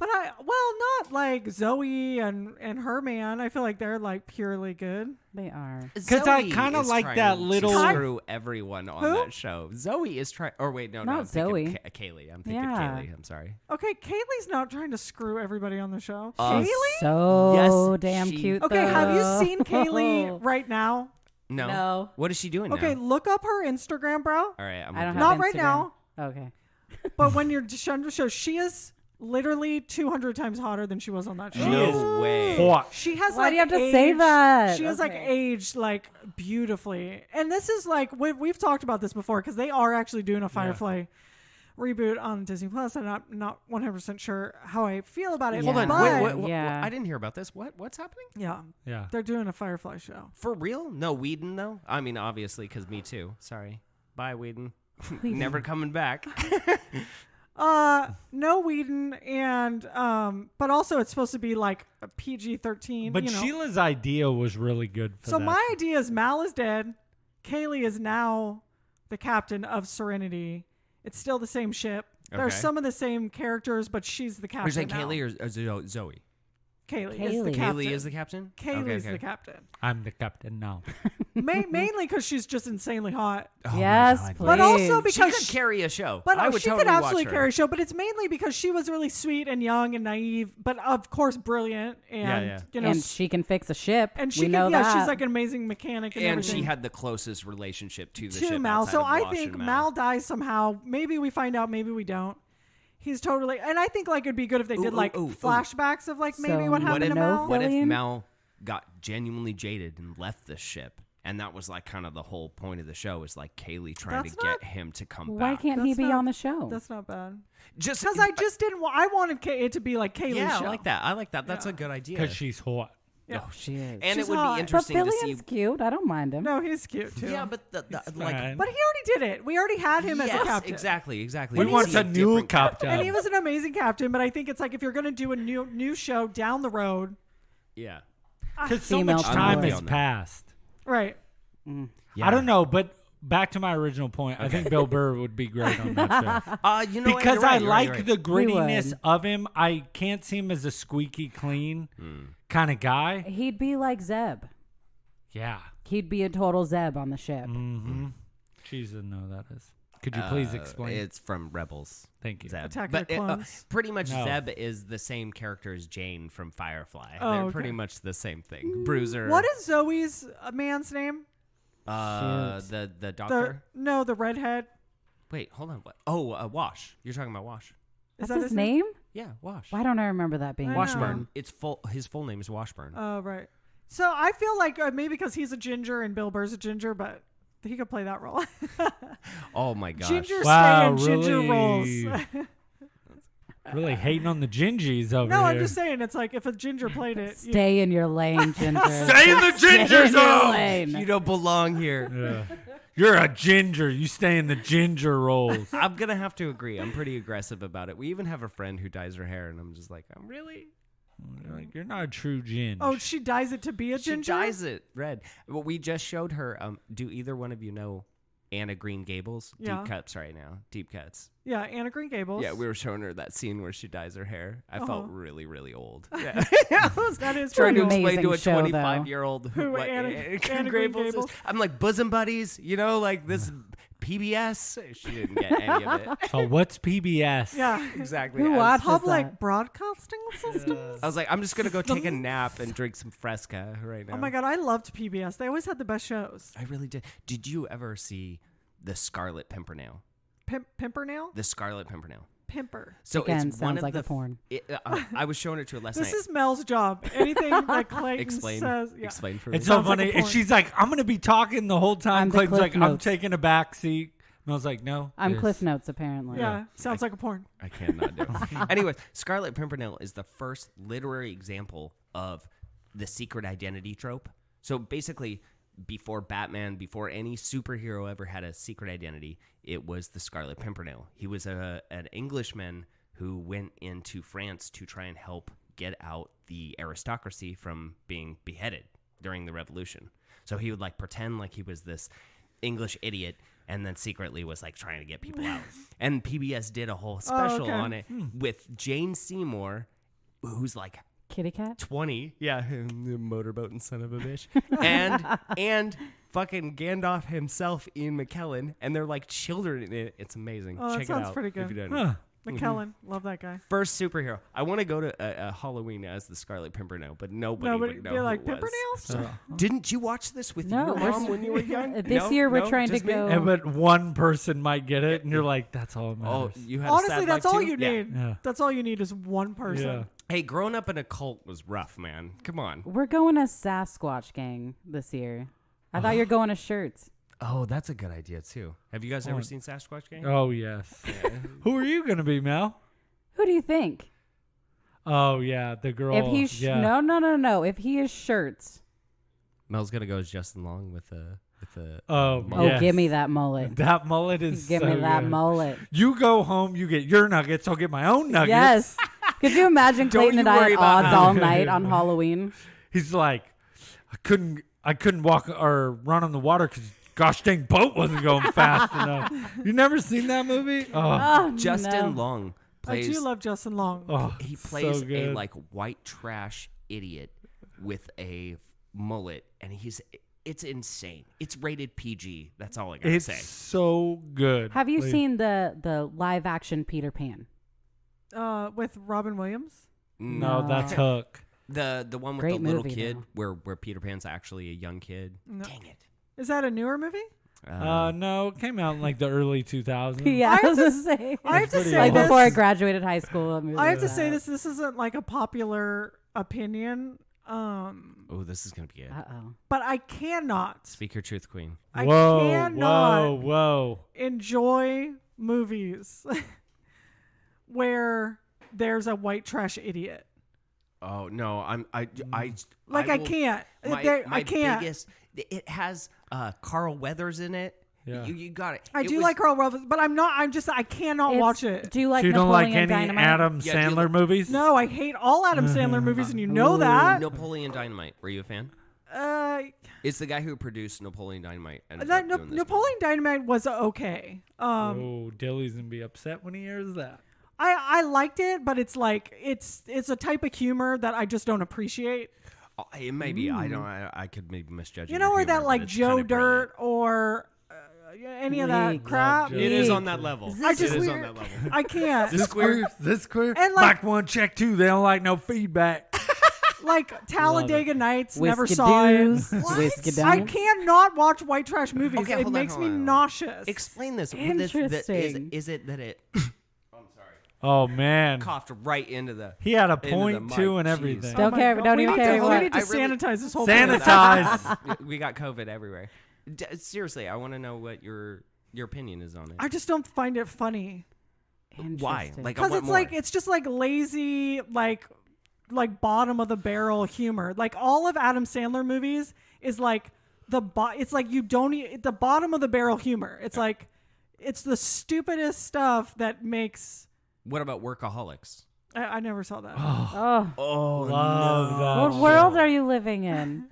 S3: But not like Zoe and her man. I feel like they're like purely good.
S4: They are.
S2: Because I
S5: Zoe
S2: kind of
S5: is
S2: like
S5: trying
S2: that
S5: to
S2: little.
S5: screw everyone on
S3: Who?
S5: that show. Zoe is trying. Or wait, no,
S4: Not
S5: I'm thinking
S4: Zoe.
S5: Kaylee. I'm thinking
S4: Yeah.
S5: Kaylee. I'm sorry.
S3: Okay, Kaylee's not trying to screw everybody on the show.
S5: She's
S3: Kaylee?
S4: So
S5: Yes,
S4: damn
S5: she-
S4: cute.
S3: Okay, have
S4: though.
S3: you seen Kaylee right now?
S5: No.
S4: No.
S5: What is she doing
S3: Okay,
S5: now?
S3: look up her Instagram, bro.
S5: All right. I'm
S4: I don't
S5: gonna-
S3: Not
S4: have
S3: right
S4: Instagram.
S3: now.
S4: Okay.
S3: But when you're shown the show, she is literally 200 times hotter than she was on that show.
S5: No way.
S2: Hot.
S3: She has
S4: Why
S3: like
S4: do you have to say
S3: aged-
S4: that?
S3: She has like
S4: Okay.
S3: aged like beautifully. And this is like we've talked about this before because they are actually doing a Firefly reboot on Disney Plus. And I'm not 100% sure how I feel about it.
S4: Hold
S5: Hold on.
S3: but-
S5: What,
S4: Yeah.
S5: I didn't hear about this. What's happening?
S3: Yeah,
S2: Yeah.
S3: they're doing a Firefly show.
S5: For real? No Whedon though. I mean, obviously, because me too. Sorry. Bye, Whedon. Never coming back.
S3: No Whedon, and but also it's supposed to be like a PG-13.
S2: But
S3: you know.
S2: Sheila's idea was really good for
S3: So
S2: that.
S3: my idea is Mal is dead. Kaylee is now the captain of Serenity. It's still the same ship. There's
S5: Okay.
S3: some of the same characters, but she's the captain.
S5: Are you saying
S3: now.
S5: Kaylee or Zoe?
S3: Kaylee is the
S4: Kaylee.
S3: captain.
S5: Kaylee is the captain?
S3: Kaylee's
S5: Okay.
S3: the captain.
S2: I'm the captain now.
S3: Mainly because she's just insanely hot.
S5: Oh my
S4: Yes,
S5: God.
S4: please.
S3: But also
S5: She
S3: because
S5: could carry a show.
S3: But
S5: I would
S3: she
S5: totally
S3: could absolutely
S5: watch her.
S3: carry a show. But it's mainly because she was really sweet and young and naive, but of course brilliant. And
S5: Yeah.
S3: you know,
S4: and she can fix a ship.
S3: and she
S4: we
S3: can,
S4: know
S3: yeah,
S4: that.
S3: she's like an amazing mechanic and,
S5: And
S3: everything.
S5: she had the closest relationship to the
S3: to
S5: ship
S3: Mal.
S5: outside
S3: So
S5: of
S3: I
S5: Wash
S3: think
S5: and
S3: Mal dies somehow. Maybe we find out. Maybe we don't. He's totally. And I think like it'd be good if they did like flashbacks of like maybe
S4: So
S3: what
S5: What
S3: happened
S5: if,
S3: to Mal.
S5: what if
S4: Fillion?
S5: Mal got genuinely jaded and left the ship? And that was like kind of the whole point of the show is like Kaylee trying
S3: That's
S5: to
S3: not-
S5: get him to come
S4: Why
S5: back.
S4: can't he
S3: That's
S4: be
S3: not-
S4: on the show?
S3: That's not bad.
S5: Just
S3: Because I just didn't. I wanted it to be like Kaylee's
S5: yeah,
S3: show.
S5: I like that. I like that. That's a good idea.
S2: Because she's hot.
S3: Yeah.
S4: Oh, she is.
S5: And
S3: she's
S5: it would
S3: hot.
S5: be
S3: But
S5: interesting
S4: but
S5: to see.
S4: Fillion's cute. I don't mind him.
S3: No, he's cute too.
S5: Yeah, but the like
S2: fine.
S3: But he already did it. We already had him as a
S5: yes,
S3: captain.
S5: exactly.
S2: We
S5: We
S2: want
S5: see
S2: a new
S5: different
S2: captain.
S3: And he was an amazing captain. But I think it's like if you're going to do a new show down the road,
S5: Yeah.
S2: Because so
S4: Female
S2: much
S4: power.
S2: time
S5: I'm with
S2: has
S5: you on that.
S2: passed.
S3: right?
S2: I don't know, but back to my original point. I think Bill Burr would be great on that show.
S5: You know what?
S2: Because
S5: You're right,
S2: I
S5: you're
S2: like
S5: right,
S2: the
S4: would.
S2: grittiness of him. I can't see him as a squeaky clean kind of guy.
S4: He'd be like Zeb.
S2: Yeah.
S4: He'd be a total Zeb on the ship.
S2: Mm-hmm. She doesn't know what that is. Could you please explain?
S5: It's from Rebels.
S2: Thank you.
S5: Zeb.
S3: Attack of
S5: but
S3: the Clones.
S5: pretty much
S2: No.
S5: Zeb is the same character as Jane from Firefly.
S3: Oh,
S5: They're
S3: okay.
S5: pretty much the same thing. Bruiser.
S3: What is Zoe's man's name?
S5: the doctor?
S3: The redhead.
S5: Wait, hold on. What? Oh, Wash. You're talking about Wash.
S3: Is
S4: That's
S3: that
S4: his name?
S5: Yeah, Wash.
S4: Why don't I remember that being
S3: I
S4: his
S3: know.
S5: Washburn.
S4: name?
S5: It's full. His full name is Washburn.
S3: Oh, right. So I feel like maybe because he's a ginger and Bill Burr's a ginger, but he could play that role.
S5: Oh my gosh.
S3: Ginger
S2: Wow,
S3: stay in ginger
S2: really?
S3: roles.
S2: Really hating on the gingies over
S3: No,
S2: here.
S3: I'm just saying it's like if a ginger played it.
S4: Stay in your lane, Ginger.
S2: Stay in the ginger
S4: Stay in your
S2: zone!
S4: lane.
S5: You don't belong here.
S2: Yeah. You're a ginger. You stay in the ginger roles.
S5: I'm gonna have to agree. I'm pretty aggressive about it. We even have a friend who dyes her hair, and I'm just like, I'm really.
S2: Like, you're not a true gin.
S3: Oh, she dyes it to be a
S5: She
S3: ginger.
S5: dyes it red. Well, we just showed her. Do either one of you know Anna Green Gables?
S3: Yeah.
S5: Deep cuts right now. Deep cuts.
S3: Yeah, Anna Green Gables.
S5: Yeah, we were showing her that scene where she dyes her hair. I felt really, really old. Yeah.
S3: that is
S5: Trying to
S3: pretty old.
S5: explain to a
S4: Amazing show, though.
S5: 25-year-old
S3: Who
S5: what
S3: Anna Green
S5: Gables
S3: Gables?
S5: is. I'm like, bosom buddies, you know, like this PBS. She didn't get any of it.
S2: So what's PBS?
S3: Yeah.
S5: Exactly.
S4: Who
S5: I was-
S4: watches
S3: Public
S4: that?
S3: broadcasting systems.
S5: I was like, I'm just gonna go take a nap and drink some Fresca right now.
S3: Oh my god, I loved PBS. They always had the best shows.
S5: I really did. Did you ever see the Scarlet Pimpernel?
S3: Pimpernel?
S5: The Scarlet Pimpernel.
S3: Pimper.
S5: So
S4: Again,
S5: it's one
S4: sounds
S5: of
S4: like
S5: the
S4: a porn.
S5: I was showing it to her last
S3: This
S5: night.
S3: is Mel's job. Anything that Clayton
S5: Explain.
S3: says. Yeah.
S5: Explain for me.
S2: It's so
S3: Sounds like
S2: funny.
S3: a
S2: and
S3: porn.
S2: she's like, I'm going to be talking the whole time.
S4: I'm the
S2: Clayton's
S4: Cliff
S2: like, I'm
S4: Notes.
S2: taking a back seat. I was like, no.
S4: I'm
S2: this.
S4: Cliff Notes, apparently.
S3: Yeah, sounds like a porn.
S5: I cannot do it. Anyways, Scarlet Pimpernel is the first literary example of the secret identity trope. So basically, before Batman, before any superhero ever had a secret identity, it was the Scarlet Pimpernel. He was an Englishman who went into France to try and help get out the aristocracy from being beheaded during the Revolution. So he would like pretend like he was this English idiot and then secretly was like trying to get people out. And PBS did a whole special on it with Jane Seymour, who's like
S4: Kitty cat?
S5: 20. Yeah, motorboat and son of a bitch. and fucking Gandalf himself, Ian McKellen, and they're like children in it. It's amazing.
S3: Oh, that
S5: Check it
S3: sounds
S5: out.
S3: pretty good.
S5: If you didn't.
S2: Huh.
S3: McKellen, love that guy.
S5: First superhero. I want to go to a Halloween as the Scarlet Pimpernel, but nobody would know
S3: You're
S5: who
S3: like,
S5: it was.
S3: Pimpernels?
S5: Didn't you watch this with
S4: No,
S5: your
S4: we're
S5: mom when you were young?
S4: This year we're trying to
S5: just me?
S4: go.
S2: Yeah, but one person might get it, and you're like, that's all that
S5: Oh,
S2: matters.
S5: you had a
S3: Honestly,
S5: sad
S3: that's
S5: life
S3: all
S5: too?
S3: you
S5: Yeah.
S3: need.
S2: Yeah.
S3: That's all you need is one person.
S2: Yeah.
S5: Hey, growing up in a cult was rough, man. Come on.
S4: We're going as Sasquatch gang this year. I thought you were going as shirts.
S5: Oh, that's a good idea too. Have you guys ever seen Sasquatch Gang?
S2: Oh, yes. Who are you going to be, Mel?
S4: Who do you think?
S2: Oh, yeah, the girl.
S4: If he's no. If he is shirts,
S5: Mel's gonna go as Justin Long with a.
S2: Oh,
S4: oh, give me that mullet.
S2: That mullet is
S4: Give
S2: so
S4: me that
S2: good.
S4: mullet.
S2: You go home, you get your nuggets, I'll get my own nuggets.
S4: Yes. Could you imagine
S5: Don't
S4: Clayton
S5: you
S4: and I
S5: worry
S4: at
S5: about
S4: odds
S5: that.
S4: all night on Halloween?
S2: He's like, I couldn't walk or run on the water because gosh dang boat wasn't going fast enough. You never seen that movie? Oh,
S4: Oh,
S5: Justin
S4: no.
S5: Long
S3: I
S5: plays.
S3: do love Justin Long.
S2: oh
S5: He
S2: so
S5: plays a
S2: good.
S5: like white trash idiot with a mullet, and it's insane. It's rated PG. That's all I gotta
S2: It's
S5: say.
S2: so good.
S4: Have you
S2: Like,
S4: seen the live action Peter Pan?
S3: With Robin Williams.
S2: No, that's Hook.
S5: The one with
S4: Great
S5: the little
S4: movie,
S5: kid
S4: though.
S5: where Peter Pan's actually a young kid.
S3: No.
S5: Dang it.
S3: Is that a newer movie?
S2: No, it came out in like the early 2000s.
S4: Yeah,
S3: I
S4: I was
S3: have
S4: gonna say.
S3: I have to
S2: pretty
S3: say
S4: Like
S2: old.
S3: this.
S4: before I graduated high school. that movie
S3: I have to
S4: was
S3: say
S4: out.
S3: this. This isn't like a popular opinion.
S5: Oh, this is gonna be good.
S4: Uh-oh.
S3: But I cannot.
S5: Speak your truth, Queen.
S3: I
S2: Whoa,
S3: cannot
S2: whoa.
S3: enjoy movies where there's a white trash idiot.
S5: Oh no, I
S3: Like I
S5: will-
S3: can't.
S5: My
S3: I can't.
S5: biggest. It has Carl Weathers in it.
S2: Yeah.
S5: You got it.
S3: I
S5: It
S3: do
S5: was-
S3: like Carl Weathers, but I'm not. I'm just. I cannot
S4: It's-
S3: watch it.
S4: Do you like
S2: So you don't
S4: Napoleon
S2: like any
S4: Dynamite?
S2: Adam
S5: Yeah, do you
S2: Sandler
S5: like-
S2: movies?
S3: No, I hate all Adam Sandler movies, and you know that.
S5: Napoleon Dynamite. Were you a fan? It's the guy who produced Napoleon Dynamite. ended up doing this
S3: Napoleon Dynamite was okay.
S2: Oh, Dilly's gonna be upset when he hears that.
S3: I liked it, but it's like it's a type of humor that I just don't appreciate.
S5: Movie. It may be. I don't. I could maybe misjudge.
S3: You know,
S5: your
S3: or that
S5: humor,
S3: like
S5: but it's
S3: Joe
S5: kinda brilliant.
S3: Dirt or any of that
S4: League.
S3: crap.
S2: Joe
S5: It is
S4: League.
S5: on that level.
S3: I just
S5: it is on
S3: weird-
S5: that level.
S3: I can't.
S2: This queer.
S3: And, like-
S2: Back one, check two. They don't like no feedback.
S3: Like Talladega Nights, never
S4: Whiskey
S3: saw it.
S4: doos, whiskey
S3: I
S4: doons.
S3: cannot watch white trash movies.
S5: Okay,
S3: it
S5: hold on,
S3: makes
S5: hold
S3: me
S5: on.
S3: nauseous.
S5: Explain this.
S4: Interesting.
S5: Is it that it
S2: Oh man,
S5: coughed right into the?
S2: he had a
S5: into
S2: point
S5: the
S2: too
S5: mic.
S2: and
S5: Jeez.
S2: everything.
S4: Don't
S3: Oh my
S4: care.
S3: God.
S4: Don't
S3: We
S4: even
S3: need
S4: care
S3: to,
S4: what.
S3: we need to
S5: I really-
S3: sanitize this whole
S2: Sanitize.
S5: We got COVID everywhere. Seriously, I want to know what your opinion is on it.
S3: I just don't find it funny
S5: Why?
S4: Interesting.
S5: Like, I
S3: because
S5: want
S3: it's
S5: more.
S3: like it's just like lazy, like bottom of the barrel humor. Like all of Adam Sandler movies is like it's like you don't the bottom of the barrel humor. It's like it's the stupidest stuff that makes.
S5: What about Workaholics?
S3: I never saw that.
S4: Oh,
S5: Oh,
S2: Love that.
S4: what world are you living in?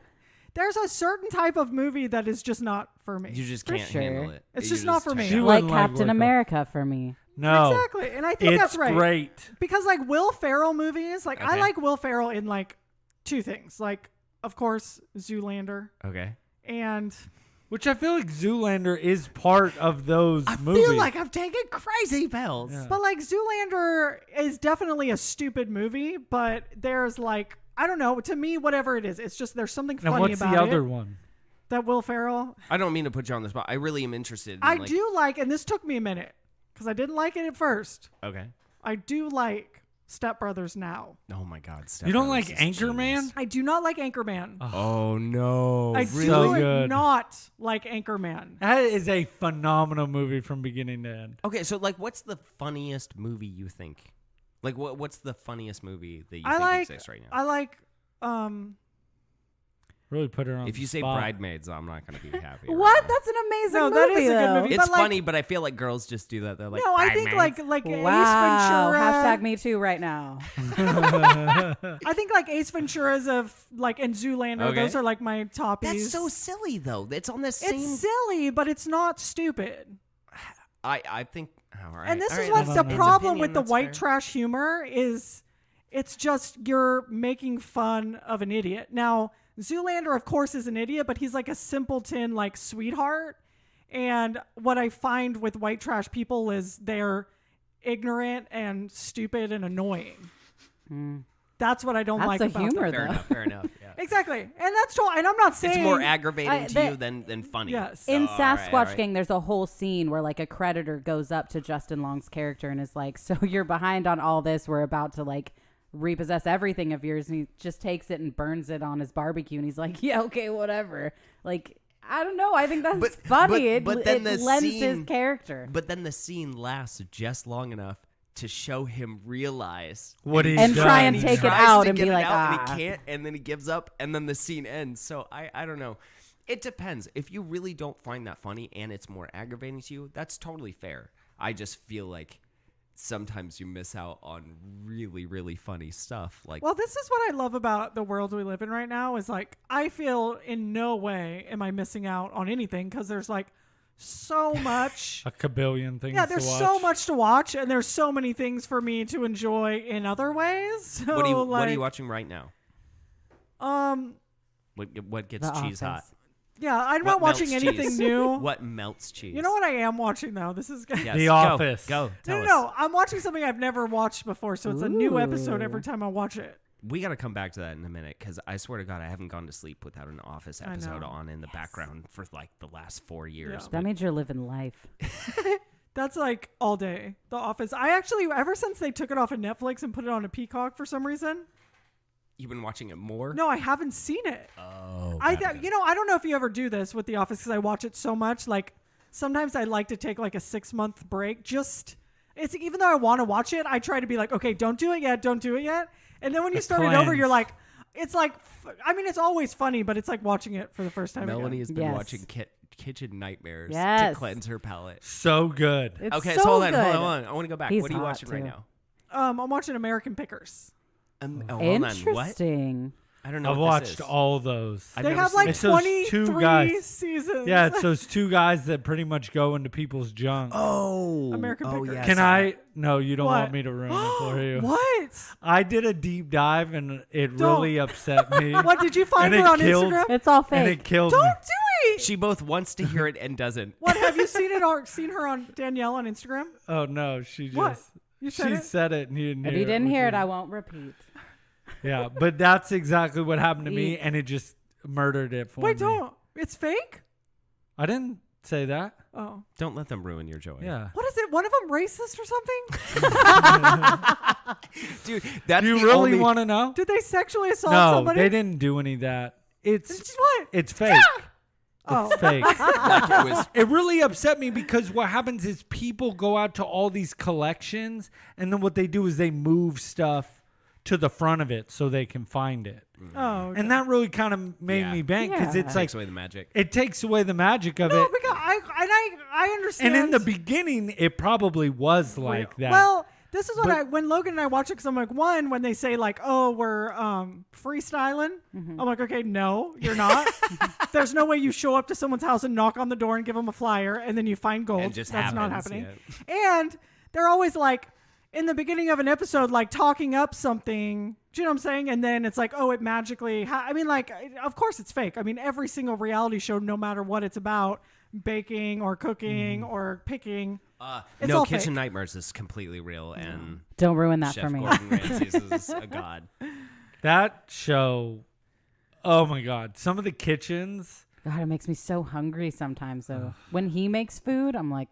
S3: There's a certain type of movie that is just not for me.
S5: You just
S4: For
S5: can't
S4: sure.
S5: handle it.
S3: It's
S5: You
S3: just not for me.
S5: check
S2: She
S5: out.
S4: Like
S2: wouldn't like
S4: Captain
S2: Workaholics.
S4: America for me.
S2: No,
S3: Exactly, and I think
S2: it's
S3: that's right.
S2: great.
S3: Because like Will Ferrell movies, like I
S5: Okay.
S3: like Will Ferrell in like two things. Like of course Zoolander
S5: Okay.
S3: and
S2: Which I feel like Zoolander is part of those movies.
S5: feel like I'm taking crazy pills.
S2: Yeah.
S3: but like Zoolander is definitely a stupid movie, but there's like I don't know, to me whatever it is, it's just there's something
S2: Now,
S3: funny
S2: what's
S3: about
S2: the other
S3: it.
S2: one?
S3: That Will Ferrell.
S5: I don't mean to put you on the spot. I really am interested. In,
S3: I
S5: like,
S3: do like, and this took me a minute because I didn't like it at first.
S5: Okay.
S3: I do like Step Brothers now.
S5: Oh my God! Step
S2: You don't
S5: Brothers
S2: like
S5: is
S2: Anchorman?
S5: genius.
S3: I do not like Anchorman.
S5: Oh no!
S3: I
S5: really?
S2: So
S3: do
S2: good.
S3: not like Anchorman.
S2: That is a phenomenal movie from beginning to end.
S5: Okay, so like, what's the funniest movie you think? Like, what's the funniest movie that you
S3: I
S5: think
S3: like.
S5: exists right now?
S3: I like.
S2: Really put her on.
S5: If you
S2: the
S5: say
S2: spot.
S5: Bridesmaids, I'm not going to be happy.
S4: What?
S5: right now.
S4: That's an amazing
S3: No,
S4: movie.
S3: that is a good
S4: though.
S3: movie.
S5: It's
S3: but, like-
S5: funny, but I feel like girls just do that. They're like,
S3: No, I think
S5: "Bridesmaids."
S3: like Ace
S4: Wow.
S3: Ventura.
S4: Hashtag me too right now.
S3: I think like Ace Ventura's and Zoolander.
S5: Okay.
S3: Those are like my toppies.
S5: That's so silly, though. It's on the same.
S3: It's silly, but it's not stupid.
S5: I think. All right.
S3: And this
S5: all
S3: is
S5: right,
S3: what's
S5: that's
S3: the
S5: opinion,
S3: problem with the
S5: that's
S3: white
S5: fair.
S3: trash humor is it's just you're making fun of an idiot. Now, Zoolander, of course, is an idiot, but he's like a simpleton, like sweetheart. And what I find with white trash people is they're ignorant and stupid and annoying. That's what I don't
S4: That's
S3: like
S4: the
S3: about
S4: humor,
S3: them.
S4: though.
S5: Fair enough. Yeah.
S3: Exactly. And that's true. And I'm not saying
S5: It's more aggravating to
S4: the-
S5: you than funny.
S3: Yes.
S5: So,
S4: In
S5: all right,
S4: Sasquatch
S5: all right.
S4: Gang, there's a whole scene where like a creditor goes up to Justin Long's character and is like, "So you're behind on all this. We're about to like repossess everything of yours," and he just takes it and burns it on his barbecue, and he's like, "Yeah, okay, whatever." Like, I don't know. I think that's
S5: But-
S4: funny.
S5: but
S4: it
S5: then
S4: it
S5: the
S4: lends his
S5: scene-
S4: character.
S5: But then the scene lasts just long enough to show him realize
S2: What he's
S4: And
S2: done.
S4: try and
S5: he
S4: take it
S5: tries
S4: out
S5: to
S4: and
S5: get
S4: be
S5: it
S4: like,
S5: out, and
S4: "Ah."
S5: he can't, and then he gives up, and then the scene ends. So I don't know. It depends. If you really don't find that funny and it's more aggravating to you, that's totally fair. I just feel like sometimes you miss out on really, really funny stuff. Like,
S3: Well, this is what I love about the world we live in right now is like I feel in no way am I missing out on anything because there's like so much.
S2: A kabillion things.
S3: Yeah, there's
S2: to watch.
S3: so much to watch, and there's so many things for me to enjoy in other ways. So,
S5: what are you
S3: like,
S5: watching right now? What gets
S4: The
S5: cheese hot?
S4: Office.
S3: Yeah, I'm
S5: What
S3: not watching
S5: melts
S3: anything
S5: cheese?
S3: new.
S5: What melts cheese?
S3: You know what I am watching though? This is good.
S5: Yes,
S2: The
S5: go,
S2: Office.
S5: Go. Tell us.
S3: No, I'm watching something I've never watched before, so it's a new episode
S4: Ooh.
S3: every time I watch it.
S5: We got to come back to that in a minute because I swear to God, I haven't gone to sleep without an Office
S3: I
S5: episode
S3: know.
S5: on in the background for like the last 4 years.
S3: Yeah.
S4: That means you're living life.
S3: That's like all day. The Office. I actually, ever since they took it off of Netflix and put it on a Peacock for some reason.
S5: You've been watching it more?
S3: No, I haven't seen it.
S5: Oh.
S3: I don't know if you ever do this with The Office because I watch it so much. Like sometimes I like to take like a 6-month break. Just it's even though I want to watch it, I try to be like, okay, don't do it yet, don't do it yet. And then when you start it over,
S2: cleanse.
S3: you're like, it's like, I mean, it's always funny, but it's like watching it for the first time.
S5: Melanie
S3: again.
S5: has been
S4: Yes.
S5: watching Kitchen Nightmares to
S4: Yes.
S5: cleanse her palate.
S2: So good.
S4: It's
S5: Okay,
S4: so
S5: so hold
S4: good.
S5: on. I want to go back.
S4: He's
S5: what are you
S4: hot,
S5: watching right
S4: too.
S5: now?
S3: I'm watching American Pickers.
S5: Hold on. What?
S4: Interesting.
S5: I don't know.
S2: I've
S5: what this
S2: watched
S5: is.
S2: all those.
S5: I've
S3: They
S5: never
S3: have
S5: seen
S3: like
S5: it.
S2: It's those two
S3: 23
S2: guys.
S3: seasons.
S2: Yeah, it's those two guys that pretty much go into people's junk.
S5: Oh,
S3: American Pickers.
S5: yes.
S2: Can I? No, you don't
S3: What?
S2: want me to ruin it for you.
S3: What?
S2: I did a deep dive and it
S3: Don't.
S2: really upset me.
S3: What did you find
S2: And
S3: her
S2: it
S3: on
S2: killed-
S3: Instagram?
S4: It's all
S2: And
S4: fake.
S2: it killed me.
S3: Don't do it.
S5: She both wants to hear it and doesn't.
S3: What have you seen it or seen her on Danielle on Instagram?
S2: Oh no, she just
S3: What? You said
S2: she
S3: it?
S2: said it and you didn't
S4: If
S2: hear
S4: you didn't hear it,
S2: which
S4: I
S2: is-
S4: won't repeat.
S2: Yeah, but that's exactly what happened to me
S4: Eek.
S2: and it just murdered it for
S3: Wait,
S2: me.
S3: don't. It's fake?
S2: I didn't say that.
S3: Oh.
S5: Don't let them ruin your joy.
S2: Yeah.
S3: What is it? One of them racist or something?
S5: Dude, that's
S2: Do you
S5: the
S2: really
S5: only...
S2: want to know?
S3: Did they sexually assault
S2: No,
S3: somebody?
S2: they didn't do any of that. It's
S3: Just what?
S2: it's fake.
S3: Oh.
S2: It's fake.
S5: Like it was...
S2: It really upset me because what happens is people go out to all these collections and then what they do is they move stuff to the front of it so they can find it.
S3: Oh. Okay.
S2: And that really kind of made
S5: Yeah.
S2: me bang because
S4: Yeah.
S2: it's like
S5: takes away the magic.
S2: it takes away the magic of
S3: no,
S2: it.
S3: because I understand.
S2: And in the beginning, it probably was like that.
S3: Well, this is what
S2: But-
S3: when Logan and I watch it, because I'm like, one, when they say like, oh, we're freestyling,
S4: Mm-hmm.
S3: I'm like, okay, no, you're not. There's no way you show up to someone's house and knock on the door and give them a flyer and then you find gold.
S5: And just
S3: That's not
S5: happens,
S3: happening. And they're always like, in the beginning of an episode, like talking up something. Do you know what I'm saying? And then it's like, oh, it magically. I mean, like, of course it's fake. I mean, every single reality show, no matter what it's about, baking or cooking or picking. It's
S5: No,
S3: all
S5: Kitchen
S3: fake.
S5: Nightmares is completely real, and
S4: Don't ruin that
S5: Chef
S4: for me.
S5: Gordon Ramsay's is a god.
S2: that show, oh my God. Some of the kitchens
S4: God, it makes me so hungry sometimes. Though when he makes food, I'm like,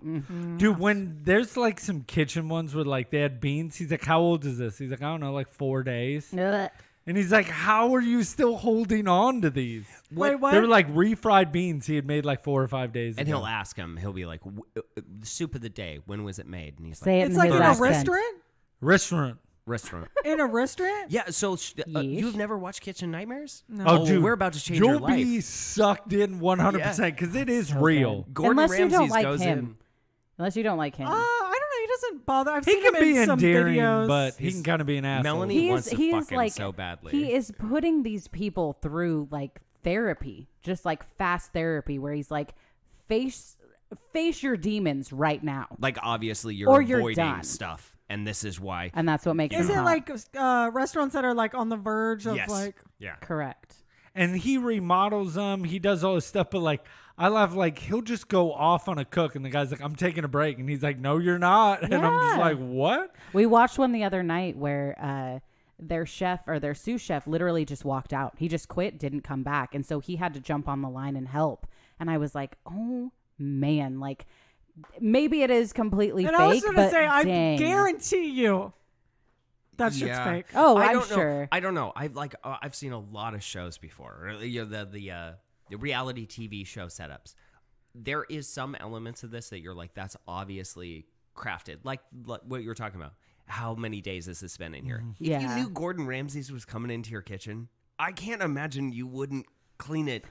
S2: Dude, when there's like some kitchen ones where like they had beans, he's like, how old is this? He's like, I don't know, like 4 days.
S4: Ugh.
S2: And he's like, how are you still holding on to these?
S3: Wait, what?
S2: They were like refried beans he had made like 4 or 5 days
S5: And
S2: ago.
S5: he'll ask him. He'll be like, "The soup of the day. When was it made?" And he's
S4: Say it
S3: It's
S4: in
S3: like
S4: his
S3: in a
S4: accent.
S3: restaurant?
S2: Restaurant.
S5: restaurant.
S3: In a restaurant?
S5: Yeah. So
S4: Yeesh.
S5: you've never watched Kitchen Nightmares?
S3: No.
S2: Oh, dude.
S5: we're about to change your
S2: You'll
S5: life.
S2: be sucked in 100% because it is
S4: so
S2: real.
S4: good.
S5: Gordon
S4: Unless you don't
S5: Ramsay's
S4: like
S5: goes
S4: him.
S5: in.
S4: Unless you don't like him.
S3: I don't know. He doesn't bother. I've
S2: He
S3: seen
S2: can
S3: him
S2: be
S3: in some
S2: endearing,
S3: videos.
S2: but he can kind of be an asshole.
S5: Melanie wants to fuck him
S4: like
S5: so badly.
S4: he is putting these people through like therapy, just like fast therapy, where he's like, face your demons right now,
S5: Like, obviously, you're
S4: Or you're
S5: avoiding
S4: done.
S5: stuff, and this is why.
S4: and that's what makes
S3: Is
S4: him
S3: it
S4: hot.
S3: like restaurants that are like on the verge of
S5: Yes.
S3: like?
S5: Yeah.
S4: Correct?
S2: And he remodels them. He does all this stuff, but like I laugh, like he'll just go off on a cook, and the guy's like, "I'm taking a break," and he's like, "No, you're not," and I'm just
S4: Yeah.
S2: like, "What?"
S4: We watched one the other night where their chef or their sous chef literally just walked out. He just quit, didn't come back, and so he had to jump on the line and help. And I was like, oh man, like maybe it is completely
S3: And
S4: fake.
S3: I was going to
S4: but
S3: say, I
S4: dang.
S3: guarantee you that shit's
S5: Yeah.
S3: fake.
S4: Oh,
S5: I
S4: I'm
S5: don't know.
S4: sure.
S5: I don't know. I've seen a lot of shows before. You know, the reality TV show setups. There is some elements of this that you're like, that's obviously crafted, like what you were talking about. How many days has this been in here? If you
S4: Yeah.
S5: knew Gordon Ramsay's was coming into your kitchen, I can't imagine you wouldn't clean it.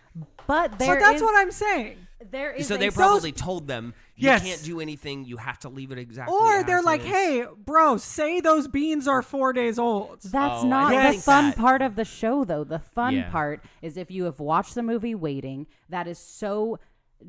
S4: But
S3: So
S4: there
S3: that's
S4: is-
S3: what I'm saying.
S4: there is
S5: So
S4: a-
S5: they probably told them, you
S2: Yes.
S5: can't do anything. You have to leave it exactly
S3: Or
S5: as
S3: they're like,
S5: is."
S3: hey, bro, say those beans are 4 days old.
S4: That's
S5: Oh,
S4: not
S5: I
S4: the
S5: think
S4: fun
S5: that-
S4: part of the show, though. The fun
S5: Yeah.
S4: part is if you have watched the movie Waiting, that is so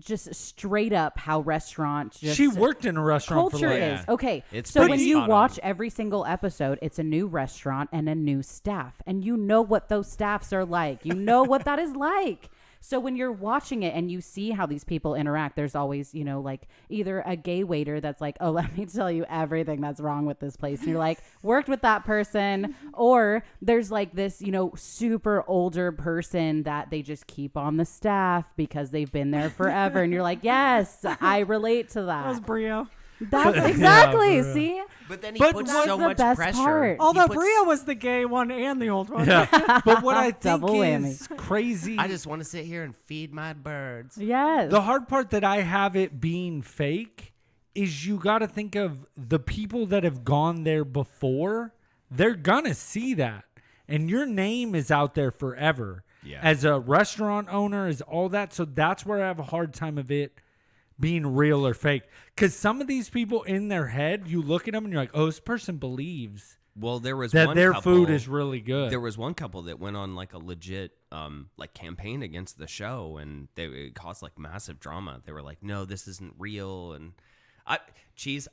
S4: just straight up how restaurant just
S2: She worked in a restaurant
S4: culture
S2: for like,
S4: is. Okay,
S5: It's
S4: so
S5: pretty
S4: when you
S5: spot
S4: watch
S5: on.
S4: every single episode, it's a new restaurant and a new staff, and you know what those staffs are like. You know what that is like. So when you're watching it and you see how these people interact, there's always, you know, like either a gay waiter that's like, oh, let me tell you everything that's wrong with this place. And you're like, worked with that person. Or there's like this, you know, super older person that they just keep on the staff because they've been there forever. And you're like, yes, I relate to
S3: That was
S4: that.
S3: Brio.
S4: That's exactly,
S2: for real.
S4: see?
S5: But then he
S2: But
S5: puts
S2: that's
S5: so
S4: the
S5: much
S4: best
S5: pressure.
S4: part.
S3: Although
S5: He puts-
S3: Brio was the gay one and the old one.
S2: Yeah. But what I think
S4: Double
S2: is crazy.
S5: I just want to sit here and feed my birds.
S4: Yes.
S2: The hard part that I have it being fake is you got to think of the people that have gone there before. They're going to see that. And your name is out there forever.
S5: Yeah.
S2: As a restaurant owner, is all that. So that's where I have a hard time of it being real or fake. Because some of these people in their head, you look at them and you're like, oh, this person believes
S5: Well, there was
S2: that
S5: one
S2: their
S5: couple,
S2: food is really good.
S5: There was one couple that went on like a legit like campaign against the show, and it caused like massive drama. They were like, "No, this isn't real." And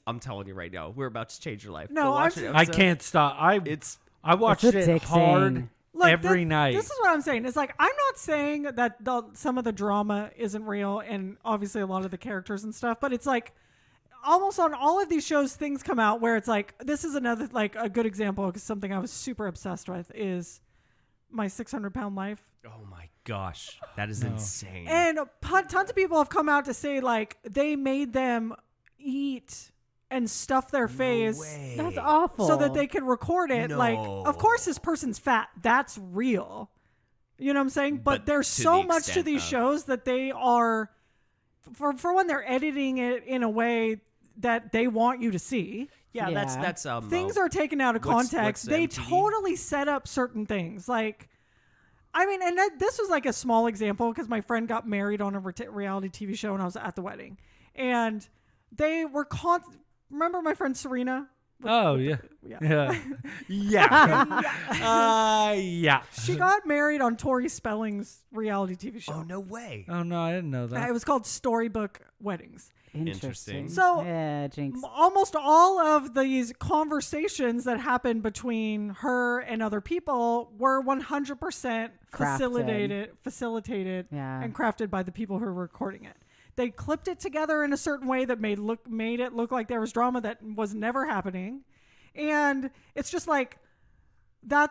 S5: I'm telling you right now, we're about to change your life.
S3: No,
S5: Go watch
S3: I've-
S5: it.
S2: I can't stop. I watched it
S4: addicting.
S2: hard
S3: Look,
S2: every night.
S3: This is what I'm saying. It's like, I'm not saying that some of the drama isn't real and obviously a lot of the characters and stuff, but it's like almost on all of these shows, things come out where it's like, this is another, like a good example because something I was super obsessed with is My 600-Pound Life.
S5: Oh my gosh, that is insane.
S3: And tons of people have come out to say like they made them eat and stuff their face
S5: way.
S4: That's awful.
S3: so that they could record it. Like,
S5: No.
S3: of course, this person's fat. That's real. You know what I'm saying? But
S5: But
S3: there's
S5: to
S3: so
S5: the
S3: much to
S5: extent
S3: these
S5: of-
S3: shows that they are, for one, they're editing it in a way that they want you to see.
S5: yeah,
S4: Yeah.
S5: that's
S3: Things are taken out of
S5: what's
S3: context. They
S5: MTV?
S3: totally set up certain things. Like, I mean, and this was like a small example because my friend got married on a reality TV show and I was at the wedding. And they were remember my friend Serena?
S2: Oh, yeah.
S3: Yeah.
S2: Yeah. Yeah.
S3: She got married on Tori Spelling's reality TV show.
S5: Oh no way.
S2: Oh, no, I didn't know that.
S3: It was called Storybook Weddings.
S5: Interesting.
S3: So-
S4: yeah, Jinx.
S3: Almost all of these conversations that happened between her and other people were 100% facilitated
S4: Yeah.
S3: and crafted by the people who were recording it. They clipped it together in a certain way that made it look like there was drama that was never happening. And it's just like, I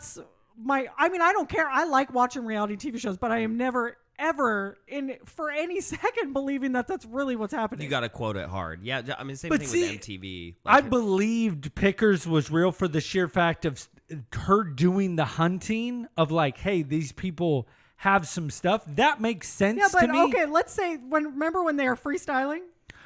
S3: mean, I don't care. I like watching reality TV shows, but I am never, ever for any second believing that that's really what's happening.
S5: You got to quote it hard. Yeah, I mean, same
S2: But
S5: thing
S2: see,
S5: with MTV.
S2: I believed Pickers was real for the sheer fact of her doing the hunting of like, hey, these people have some stuff. That makes sense
S3: yeah, but
S2: to me.
S3: okay, let's say remember when they are freestyling?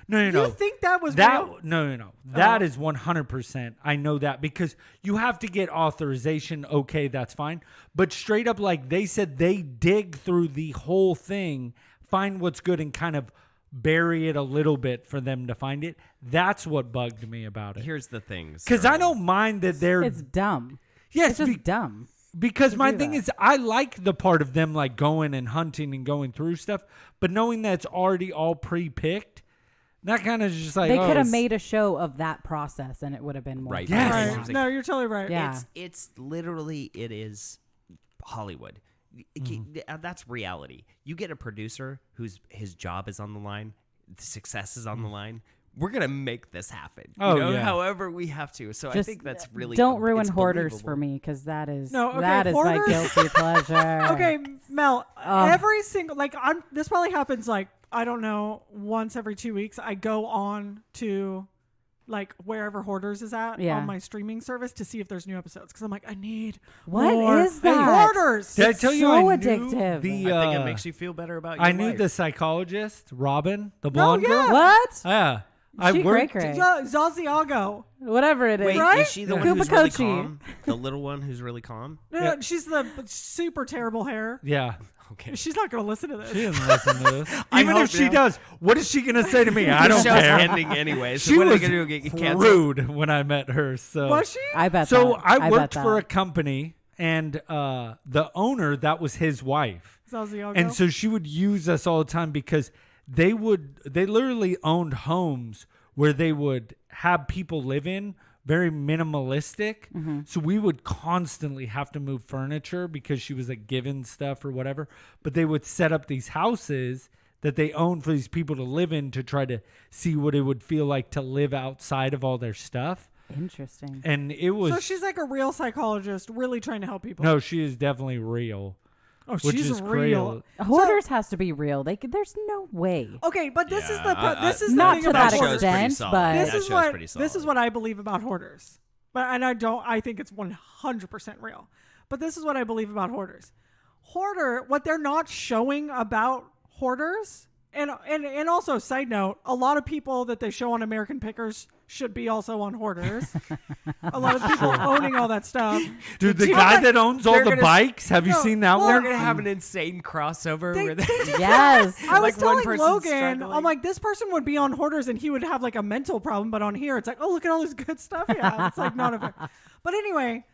S2: No.
S3: You think that was real?
S2: No. That is 100%. I know that because you have to get authorization. Okay, that's fine. But straight up, like they said, they dig through the whole thing, find what's good, and kind of bury it a little bit for them to find it. That's what bugged me about it.
S5: Here's the thing.
S2: Because I don't mind that they're...
S4: It's dumb.
S2: Yes,
S4: It's just dumb.
S2: because my
S4: do
S2: thing
S4: that.
S2: is, I like the part of them like going and hunting and going through stuff, but knowing that it's already all pre-picked, that kind of just like
S4: They could have
S2: it's-
S4: made a show of that process, and it would have been more.
S5: Right.
S4: fun.
S2: Yes.
S3: Right. No, you're totally right.
S4: Yeah.
S5: It's literally, it is Hollywood. That's reality. You get a producer his job is on the line, the success is on the line. We're gonna make this happen.
S2: Oh,
S5: you know,
S2: yeah.
S5: however we have to. So I
S4: Just
S5: think that's really
S4: don't ruin
S5: it's
S4: Hoarders
S5: believable.
S4: for me, because that is
S3: No, okay,
S4: that is my
S3: Hoarders-
S4: guilty pleasure.
S3: Okay, Mel, every single this probably happens like I don't know, once every 2 weeks. I go on to like wherever Hoarders is at
S4: Yeah.
S3: on my streaming service to see if there's new episodes because I'm like, I need
S4: What
S3: more
S4: is that?
S3: Hoarders.
S2: Did I
S4: It's
S2: tell you
S4: so
S2: I knew
S4: addictive.
S2: the?
S5: I think it makes you feel better about your
S2: I knew
S5: life.
S2: the psychologist, Robin, the blonde
S3: yeah.
S2: girl.
S4: What?
S2: Yeah, I
S4: She
S2: worked.
S4: cray-cray.
S3: Zaziago.
S4: Whatever it is.
S5: Wait,
S3: Right?
S5: is she the
S2: Yeah.
S5: one who's really
S4: Kubakochi.
S5: calm? The little one who's really calm?
S3: No,
S2: Yeah.
S3: she's the super terrible hair.
S2: Yeah,
S5: Okay.
S3: She's not going to listen to this.
S2: she didn't listen to this.
S5: I
S2: Even
S5: hope
S2: if she
S5: not.
S2: does, what is she gonna say to me? I
S5: The
S2: don't
S5: show's
S2: care.
S5: ending anyway. So
S2: She
S5: what are
S2: was
S5: they gonna do? Get canceled?
S2: rude when I met her. So
S3: Was she?
S4: I bet.
S2: So
S4: that.
S2: I
S4: bet
S2: worked
S4: that.
S2: for a company, and the owner, that was his wife.
S3: Zaziago.
S2: And so she would use us all the time because they literally owned homes where they would have people live in, very minimalistic.
S4: Mm-hmm.
S2: So we would constantly have to move furniture because she was like given stuff or whatever. But they would set up these houses that they owned for these people to live in to try to see what it would feel like to live outside of all their stuff.
S4: Interesting.
S2: And it was
S3: So she's like a real psychologist, really trying to help people.
S2: no, she is definitely real.
S3: Oh,
S2: Which
S3: she's
S2: is
S3: real.
S4: Hoarders has to be real. There's no way.
S3: Okay, but this is
S5: Yeah,
S3: this is
S4: not
S3: the thing
S4: to
S3: about
S4: that
S5: show's
S3: Hoarders.
S5: pretty
S4: extent,
S5: solid.
S4: but-
S3: This
S5: That
S3: is
S5: show's
S3: what
S5: pretty
S3: this is
S5: solid.
S3: what I believe about Hoarders. But I think it's 100% real. But this is what I believe about Hoarders. What they're not showing about Hoarders, and also side note, a lot of people that they show on American Pickers should be also on Hoarders. A lot of people owning all that stuff.
S2: Dude, the guy that owns all
S5: they're
S2: the
S5: gonna-
S2: bikes, have you
S3: No,
S2: seen that
S3: well,
S5: They're
S2: one?
S5: gonna have an insane crossover
S3: They-
S5: where
S3: they
S5: they
S4: Yes.
S3: I was
S5: Like one
S3: telling
S5: person's
S3: Logan,
S5: struggling.
S3: I'm like, this person would be on Hoarders and he would have like a mental problem, but on here it's like, oh, look at all this good stuff. Yeah, it's like none of it. But anyway,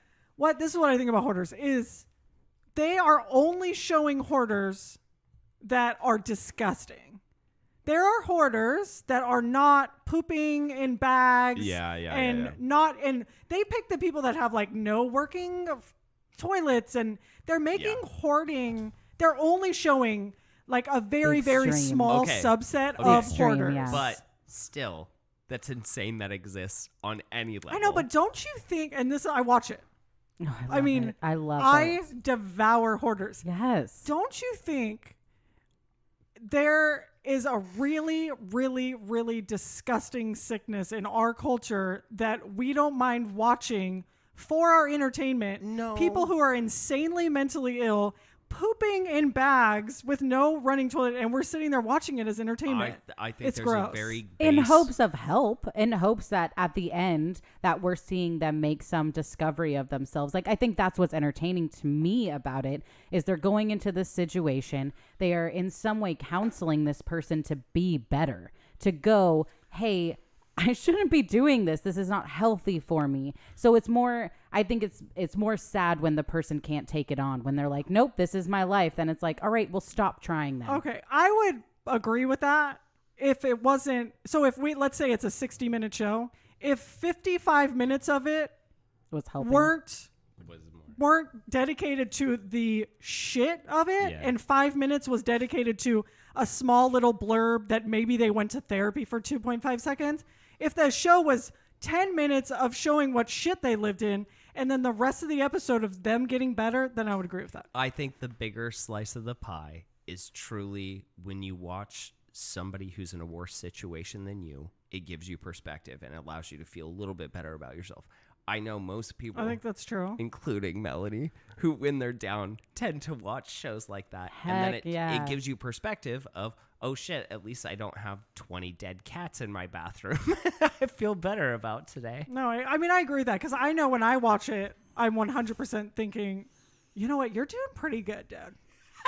S3: this is what I think about Hoarders is they are only showing Hoarders that are disgusting. There are Hoarders that are not pooping in bags. And they pick the people that have like no working toilets, and they're making hoarding. They're only showing like a very, very
S4: Extreme.
S3: small
S5: Okay.
S3: subset
S5: Okay.
S3: of
S4: Extreme,
S3: hoarders.
S4: yeah.
S5: But still, that's insane that exists on any level.
S3: I know, but don't you think, and this, I watch it.
S4: Oh,
S3: I
S4: love
S3: mean,
S4: it. I love
S3: I
S4: it.
S3: devour hoarders.
S4: Yes.
S3: Don't you think there is a really, really, really disgusting sickness in our culture that we don't mind watching for our entertainment?
S5: No.
S3: People who are insanely mentally ill pooping in bags with no running toilet, and we're sitting there watching it as entertainment.
S5: I think
S3: It's
S5: there's
S3: gross.
S5: a very
S4: In
S5: base-
S4: hopes of help, in hopes that at the end that we're seeing them make some discovery of themselves. Like, I think that's what's entertaining to me about it is they're going into this situation. They are in some way counseling this person to be better, to go, hey, I shouldn't be doing this. This is not healthy for me. So it's more, I think it's more sad when the person can't take it on, when they're like, nope, this is my life. Then it's like, all right, we'll stop trying that.
S3: Okay, I would agree with that if it wasn't. So if let's say it's a 60-minute show, if 55 minutes of it
S4: Was helping.
S3: weren't dedicated to the shit of it,
S5: Yeah.
S3: and 5 minutes was dedicated to a small little blurb that maybe they went to therapy for 2.5 seconds. If the show was 10 minutes of showing what shit they lived in, and then the rest of the episode of them getting better, then I would agree with that.
S5: I think the bigger slice of the pie is truly when you watch somebody who's in a worse situation than you, it gives you perspective and allows you to feel a little bit better about yourself. I know most people,
S3: I think that's true.
S5: including Melanie, who when they're down tend to watch shows like that.
S4: Heck
S5: and then
S4: yeah.
S5: it gives you perspective of, oh shit, at least I don't have 20 dead cats in my bathroom. I feel better about today.
S3: No, I mean, I agree with that because I know when I watch it, I'm 100% thinking, you know what, you're doing pretty good, dude.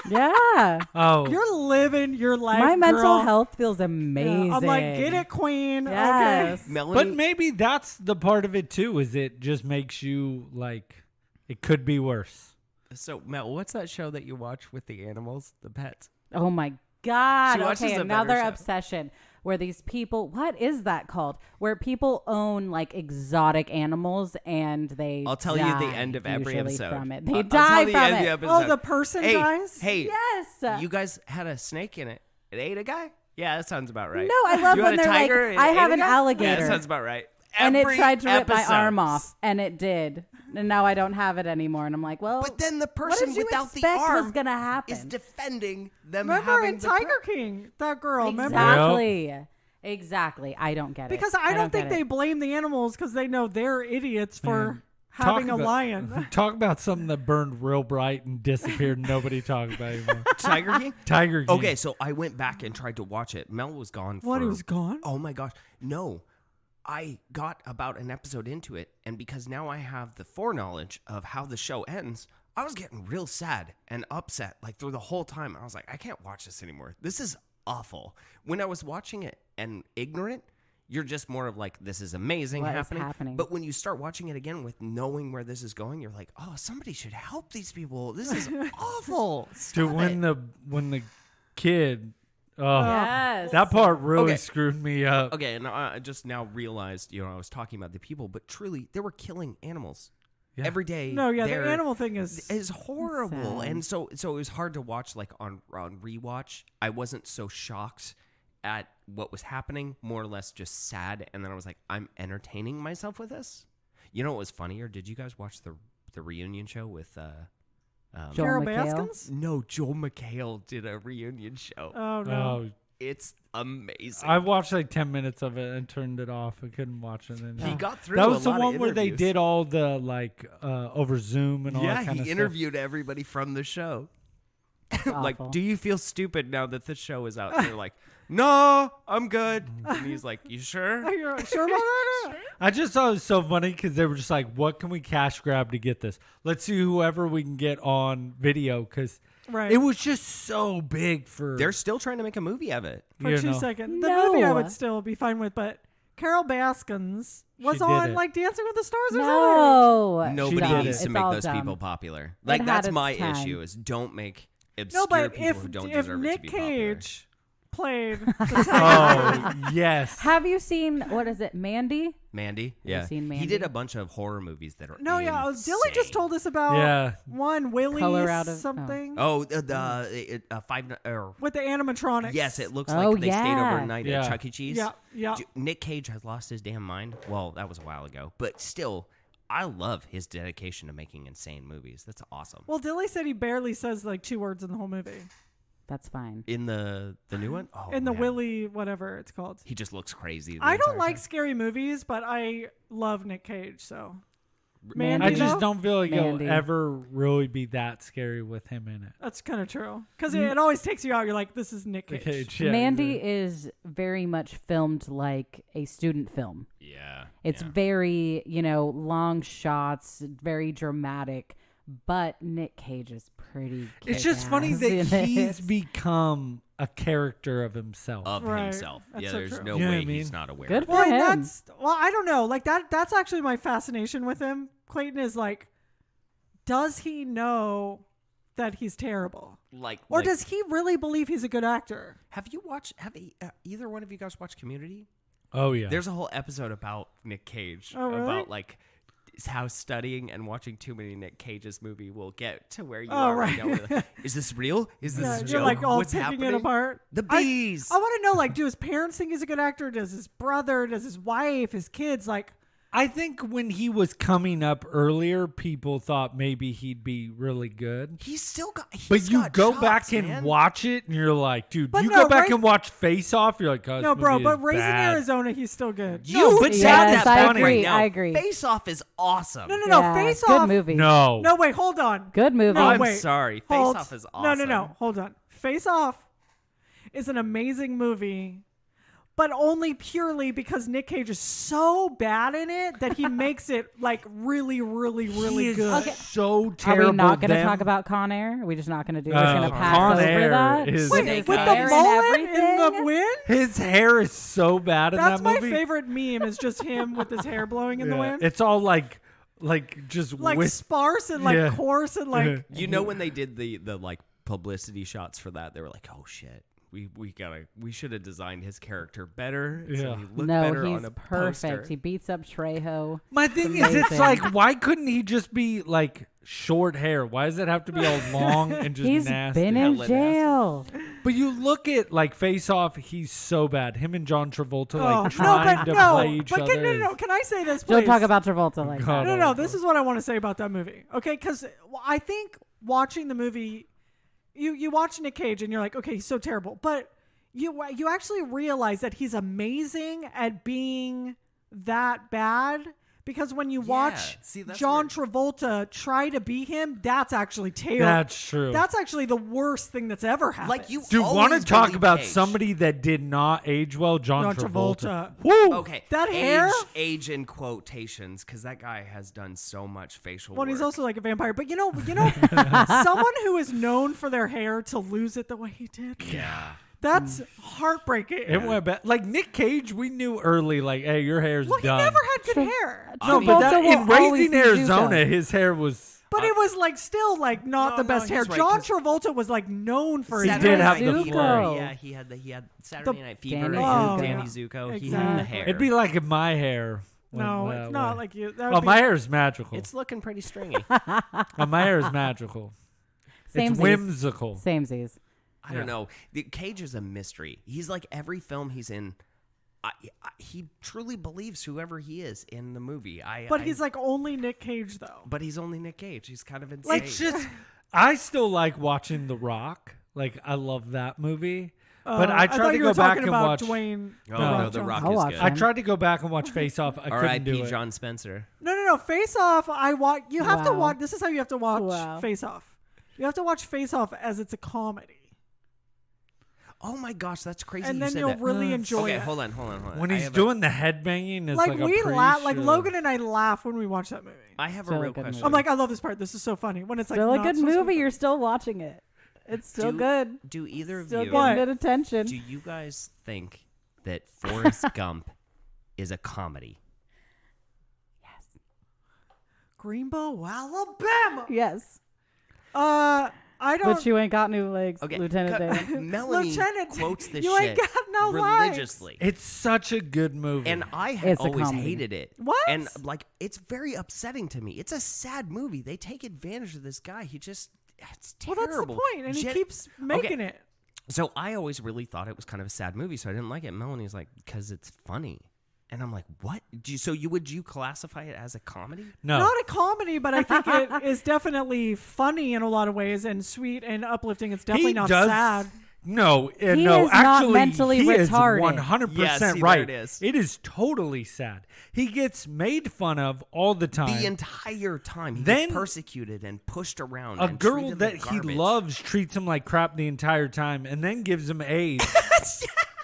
S4: Yeah.
S2: Oh,
S3: You're living your life.
S4: My mental
S3: girl.
S4: health feels amazing.
S3: I'm like, get it, queen.
S4: Yes.
S3: Okay.
S5: Melanie,
S2: but maybe that's the part of it too. Is it just makes you like it could be worse.
S5: so Mel, what's that show that you watch with the animals, the pets?
S4: Oh my God.
S5: She watches
S4: Okay,
S5: a better
S4: another
S5: show.
S4: obsession where these people, what is that called? Where people own like exotic animals and they
S5: I'll tell you the
S4: die
S5: end of every
S4: usually
S5: episode.
S4: from it.
S5: I'll
S4: They
S5: tell
S4: die
S5: the
S4: from
S5: end of
S4: it.
S5: the episode.
S3: Oh, the person
S5: hey,
S3: dies?
S5: Hey,
S4: Yes.
S5: you guys had a snake in it. It ate a guy? Yeah, that sounds about right.
S4: No, I love
S5: you
S4: when
S5: had a
S4: they're like,
S5: tiger, it
S4: I
S5: ate
S4: have
S5: a
S4: an
S5: guy?
S4: alligator.
S5: Yeah, that sounds about right.
S4: And it
S5: Every
S4: tried to rip my
S5: episode.
S4: arm off, and it did. And now I don't have it anymore. And I'm like, well,
S5: But then the
S4: what
S5: person
S4: did you
S5: without the
S4: expect
S5: arm
S4: was gonna happen?
S5: is defending them
S3: Remember
S5: having
S3: in
S5: the
S3: Tiger King, that girl, remember?
S4: Exactly. I don't get it.
S3: Because I don't think
S4: get
S3: they
S4: it.
S3: blame the animals because they know they're idiots for
S2: Man,
S3: having
S2: talk
S3: a
S2: about-
S3: lion.
S2: Talk about something that burned real bright and disappeared. And nobody talks about it anymore.
S5: Tiger King?
S2: Tiger King.
S5: Okay, so I went back and tried to watch it. Mel was gone
S3: What,
S5: for...
S3: he was gone?
S5: Oh my gosh. No. I got about an episode into it, and because now I have the foreknowledge of how the show ends, I was getting real sad and upset like through the whole time. I was like, I can't watch this anymore. This is awful. When I was watching it and ignorant, you're just more of like, this is amazing
S4: What is happening?
S5: But when you start watching it again with knowing where this is going, you're like, oh, somebody should help these people. This is awful.
S2: Dude,
S5: Stop
S2: when
S5: it.
S2: the kid, oh,
S4: Yes.
S2: that part really
S5: Okay.
S2: screwed me up.
S5: Okay, and I just now realized, I was talking about the people, but truly, they were killing animals
S2: Yeah.
S5: every day.
S3: No, yeah, the
S5: They're-
S3: animal thing is.
S5: is horrible,
S4: Sad.
S5: and so it was hard to watch. Like on rewatch, I wasn't so shocked at what was happening, more or less just sad. And then I was like, I'm entertaining myself with this. You know what was funnier? Did you guys watch the reunion show with
S4: Joel
S3: Carol
S4: McHale?
S3: Baskins?
S5: No, Joel McHale did a reunion show.
S3: Oh, no.
S2: Oh,
S5: It's amazing.
S2: I watched like 10 minutes of it and turned it off. I couldn't watch it anymore.
S5: He got through.
S2: That
S5: a
S2: was the
S5: lot of
S2: one where they
S5: interviews.
S2: did all the like over Zoom and all
S5: Yeah,
S2: that kind
S5: he
S2: of stuff.
S5: interviewed everybody from the show. Like,
S4: awful.
S5: do you feel stupid now that the show is out? And they're like, no, I'm good. And he's like, you sure?
S3: Are you sure about that?
S2: I just thought it was so funny because they were just like, what can we cash grab to get this? Let's see whoever we can get on video because
S3: Right.
S2: it was just so big for.
S5: They're still trying to make a movie of it.
S3: For
S2: you
S3: 2
S2: know.
S3: seconds. The
S4: No.
S3: movie I would still be fine with, but Carol Baskins was
S2: did
S3: on
S2: it.
S3: like Dancing with the Stars or something.
S4: No.
S5: Nobody
S2: did
S5: needs
S2: it.
S5: to
S4: It's
S5: make
S4: all
S5: those
S4: dumb.
S5: people popular.
S4: It
S5: Like,
S4: had
S5: that's
S4: its
S5: my
S4: time.
S5: issue is don't make obscure
S3: No, but
S5: people who don't
S3: if
S5: deserve
S3: Nic
S5: it to be popular.
S3: Cage played the Tiger
S2: Oh, yes.
S4: Have you seen, what is it, Mandy?
S5: Mandy? Yeah.
S4: seen
S5: He
S4: Mandy?
S5: did a bunch of horror movies that are
S3: No, yeah,
S5: insane.
S3: Dilly just told us about
S2: Yeah.
S3: one Willie
S4: Color out of-
S3: something
S5: Oh, the five...
S3: with the animatronics.
S5: Yes, it looks
S4: Oh,
S5: like they stayed
S4: yeah.
S5: overnight
S2: Yeah.
S5: at Chuck E. Cheese.
S3: Yeah, yeah.
S5: Nic Cage has lost his damn mind. Well, that was a while ago. But still, I love his dedication to making insane movies. That's awesome.
S3: Well, Dilly said he barely says like 2 words in the whole movie.
S4: That's fine.
S5: In the new one? Oh,
S3: in the
S5: man.
S3: Willie, whatever it's called.
S5: He just looks crazy. the
S3: I don't
S5: entire
S3: like
S5: time.
S3: scary movies, but I love Nic Cage, so.
S4: Mandy.
S2: I
S3: Mandy,
S2: just
S3: though?
S2: don't feel like
S4: Mandy.
S2: it'll ever really be that scary with him in it.
S3: That's kind of true. Because it always takes you out. You're like, this is Nic
S2: The
S3: Cage.
S2: Cage, yeah,
S4: Mandy
S2: yeah.
S4: is very much filmed like a student film.
S5: Yeah.
S4: It's
S5: yeah.
S4: very, long shots, very dramatic, but Nic Cage is pretty
S2: It's just funny
S4: kick-ass
S2: that
S4: in
S2: he's
S4: it.
S2: become a character of himself.
S5: Of
S3: Right.
S5: himself.
S3: That's
S5: Yeah,
S3: so
S5: there's
S3: true.
S5: no
S2: You know
S5: way
S2: what I mean?
S5: he's not aware.
S4: Good
S5: of
S4: for
S5: it.
S3: Well,
S4: him.
S3: I don't know. Like that's actually my fascination with him. Clayton is like, does he know that he's terrible? Or
S5: Like,
S3: does he really believe he's a good actor?
S5: have either one of you guys watched Community?
S2: Oh yeah.
S5: There's a whole episode about Nic Cage.
S3: Oh, really?
S5: About like how studying and watching too many Nic Cage's movie will get to where you
S3: Oh,
S5: are
S3: right.
S5: now. Where like, is this real? Is this
S3: Yeah,
S5: a
S3: you're
S5: joke?
S3: like all
S5: What's
S3: picking
S5: happening?
S3: it apart.
S5: The bees.
S3: I want to know, like, do his parents think he's a good actor? Does his brother? Does his wife? His kids? Like,
S2: I think when he was coming up earlier, people thought maybe he'd be really good.
S5: He's still got.
S2: But you
S5: got
S2: go
S5: chops,
S2: back and
S5: man.
S2: watch it, and you're like, dude,
S3: But
S2: you
S3: no,
S2: go back
S3: right-
S2: and watch Face Off, you're like, oh,
S3: No,
S2: this
S3: bro,
S2: movie
S3: but
S2: is
S3: Raising
S2: bad.
S3: Arizona, he's still good.
S5: You
S2: but
S5: said
S2: yes,
S5: that
S2: I
S5: back
S2: agree,
S5: right now.
S4: I agree.
S5: Face Off is awesome.
S3: No,
S4: Yeah,
S3: Face
S4: good
S3: Off.
S4: movie.
S2: No.
S3: No, wait, hold on.
S4: Good movie.
S3: No,
S5: I'm
S3: wait.
S5: sorry. Face
S3: Hold.
S5: Off is awesome.
S3: No. Hold on. Face Off is an amazing movie, but only purely because Nic Cage is so bad in it that he makes it like really, really, really
S2: He is
S3: good.
S4: Okay.
S2: so
S4: Are
S2: terrible.
S4: we not going to
S2: them-
S4: talk about Con Air? Are we just not going to do? We're just going to pass
S2: Con
S4: over
S2: Air
S4: that.
S2: is-
S3: Wait,
S5: Snake
S3: with the
S5: Eyes.
S3: mullet in
S4: everything?
S3: the wind?
S2: His hair is so bad in
S3: That's
S2: that
S3: my
S2: movie.
S3: favorite meme. Is just him with his hair blowing in the
S2: Yeah.
S3: wind,
S2: It's all like just
S3: like
S2: with
S3: sparse and like
S2: Yeah.
S3: coarse and like.
S5: You know when they did the like publicity shots for that, they were like, "Oh shit, we should have designed his character better. So
S2: Yeah.
S5: he looked
S4: No,
S5: better
S4: he's
S5: on a
S4: perfect.
S5: poster."
S4: He beats up Trejo.
S2: My thing is, it's
S4: amazing.
S2: like, why couldn't he just be like short hair? Why does it have to be all long and just
S4: He's
S2: nasty?
S4: been in
S5: Hella nasty.
S4: jail.
S2: But you look at like Face Off, he's so bad. Him and John Travolta like
S3: Oh,
S2: trying to play each
S3: but
S2: other.
S3: no. Can I say this, please?
S4: Don't talk about Travolta like
S2: God.
S4: that.
S3: No. This is what I want to say about that movie. Okay, because I think watching the movie, you watch Nic Cage and you're like, okay, he's so terrible, but you actually realize that he's amazing at being that bad. Because when you watch
S5: see, that's
S3: John
S5: where-
S3: Travolta try to be him, that's actually terrible.
S2: That's true.
S3: That's actually the worst thing that's ever happened.
S5: Like you,
S2: Dude, want to
S5: always
S2: talk
S5: believe
S2: about
S5: Cage.
S2: somebody that did not age well? John
S3: John
S2: Travolta.
S3: Travolta.
S2: Woo!
S5: Okay,
S3: That hair?
S5: age in quotations, because that guy has done so much facial
S3: Well,
S5: work.
S3: he's also like a vampire. But you know, someone who is known for their hair to lose it the way he did.
S5: yeah.
S3: That's heartbreaking.
S2: It went bad. Like Nic Cage, we knew early, like, hey, your hair's
S3: Well, he
S2: done.
S3: never had good hair.
S2: no,
S4: Travolta
S2: but that, in
S4: will always
S2: Raising
S4: be
S2: Arizona,
S4: Zuko.
S2: his hair was.
S3: But it was like still like not the
S5: No,
S3: best
S5: no,
S3: hair.
S5: he's right,
S3: John
S5: 'cause-
S3: Travolta was like known for his
S2: He did
S3: hair.
S2: have the
S4: Zuko.
S2: flow.
S5: Yeah, he had Saturday Night Fever.
S4: Danny
S5: and
S3: Zuko.
S5: Danny
S3: Oh,
S5: Zuko. He
S3: exactly.
S5: had the hair.
S2: It'd be like if my hair.
S3: No,
S2: went
S3: it's
S2: that
S3: not
S2: way.
S3: like you. That
S2: Oh,
S3: would be,
S2: my hair is magical.
S5: It's looking pretty stringy.
S2: My hair is magical. It's
S4: Samesies.
S2: whimsical.
S4: Samesies.
S5: I don't know. The Cage is a mystery. He's like every film he's in. He truly believes whoever he is in the movie.
S3: But he's like only Nic Cage though.
S5: But he's only Nic Cage. He's kind of insane.
S2: It's just, I still like watching The Rock. Like, I love that movie. But I
S3: thought
S2: tried to
S3: you were
S2: go back
S3: talking
S2: and
S3: about
S2: watch.
S3: Dwayne.
S5: Oh,
S2: No,
S5: no, The
S3: Johnson.
S5: Rock
S4: I'll
S5: is
S4: watch
S5: good.
S2: I tried to go back and watch Face Off. I couldn't do
S5: R.I.P.
S2: it.
S5: John Spencer.
S3: No. Face Off. You have to
S4: Wow.
S3: watch. This is how you have to watch
S4: Wow.
S3: Face Off. You have to watch Face Off as it's a comedy,
S5: Oh my gosh, that's crazy.
S3: and
S5: you
S3: then
S5: said
S3: you'll
S5: that.
S3: really enjoy
S5: Okay,
S3: it.
S5: hold on.
S2: When
S5: I
S2: he's
S5: have
S2: doing the headbanging, it's
S3: Like
S2: like
S3: we
S2: a
S3: laugh. Like
S2: pre-show.
S3: Logan and I laugh when we watch that movie.
S5: I have
S4: Still
S5: a
S4: a
S5: real
S4: good
S5: question.
S4: movie.
S3: I'm like, I love this part. This is so funny. When it's like
S4: Still a
S3: not
S4: good
S3: supposed to
S4: movie.
S3: be
S4: You're still watching it. It's still
S5: Do-
S4: good.
S5: Do either of
S4: Still
S5: you?
S3: What?
S4: getting good attention.
S5: Do you guys think that Forrest Gump is a comedy?
S3: Greenbow, Alabama.
S4: Yes.
S3: I don't.
S4: But you ain't got new legs,
S5: Okay,
S4: Lieutenant Dan.
S5: Melanie
S3: Lieutenant,
S5: quotes this
S3: you ain't
S5: shit
S3: got no legs.
S5: religiously.
S2: It's such a good movie.
S5: And I had
S4: It's a
S5: always
S4: comedy.
S5: hated it.
S3: What?
S5: And like, it's very upsetting to me. It's a sad movie. They take advantage of this guy. It's
S3: Well,
S5: terrible.
S3: that's the point, and he
S5: Gen-
S3: keeps making
S5: Okay.
S3: it.
S5: So I always really thought it was kind of a sad movie, so I didn't like it. Melanie's like, because it's funny. And I'm like, what? Would you classify it as a comedy?
S2: no.
S3: Not a comedy, but I think it is definitely funny in a lot of ways and sweet and uplifting. It's definitely
S2: He
S3: not
S2: does-
S3: sad.
S2: No,
S4: He
S2: no.
S4: is not
S2: Actually,
S4: mentally
S2: he is
S4: retarded.
S2: 100%
S5: Yeah, see, there
S2: right.
S5: it is.
S2: It is totally sad. He gets made fun of all the time.
S5: The entire time. He
S2: Then-
S5: gets persecuted and pushed around.
S2: A
S5: and
S2: girl
S5: treated
S2: that
S5: like
S2: he
S5: garbage.
S2: loves treats him like crap the entire time, and then gives him AIDS.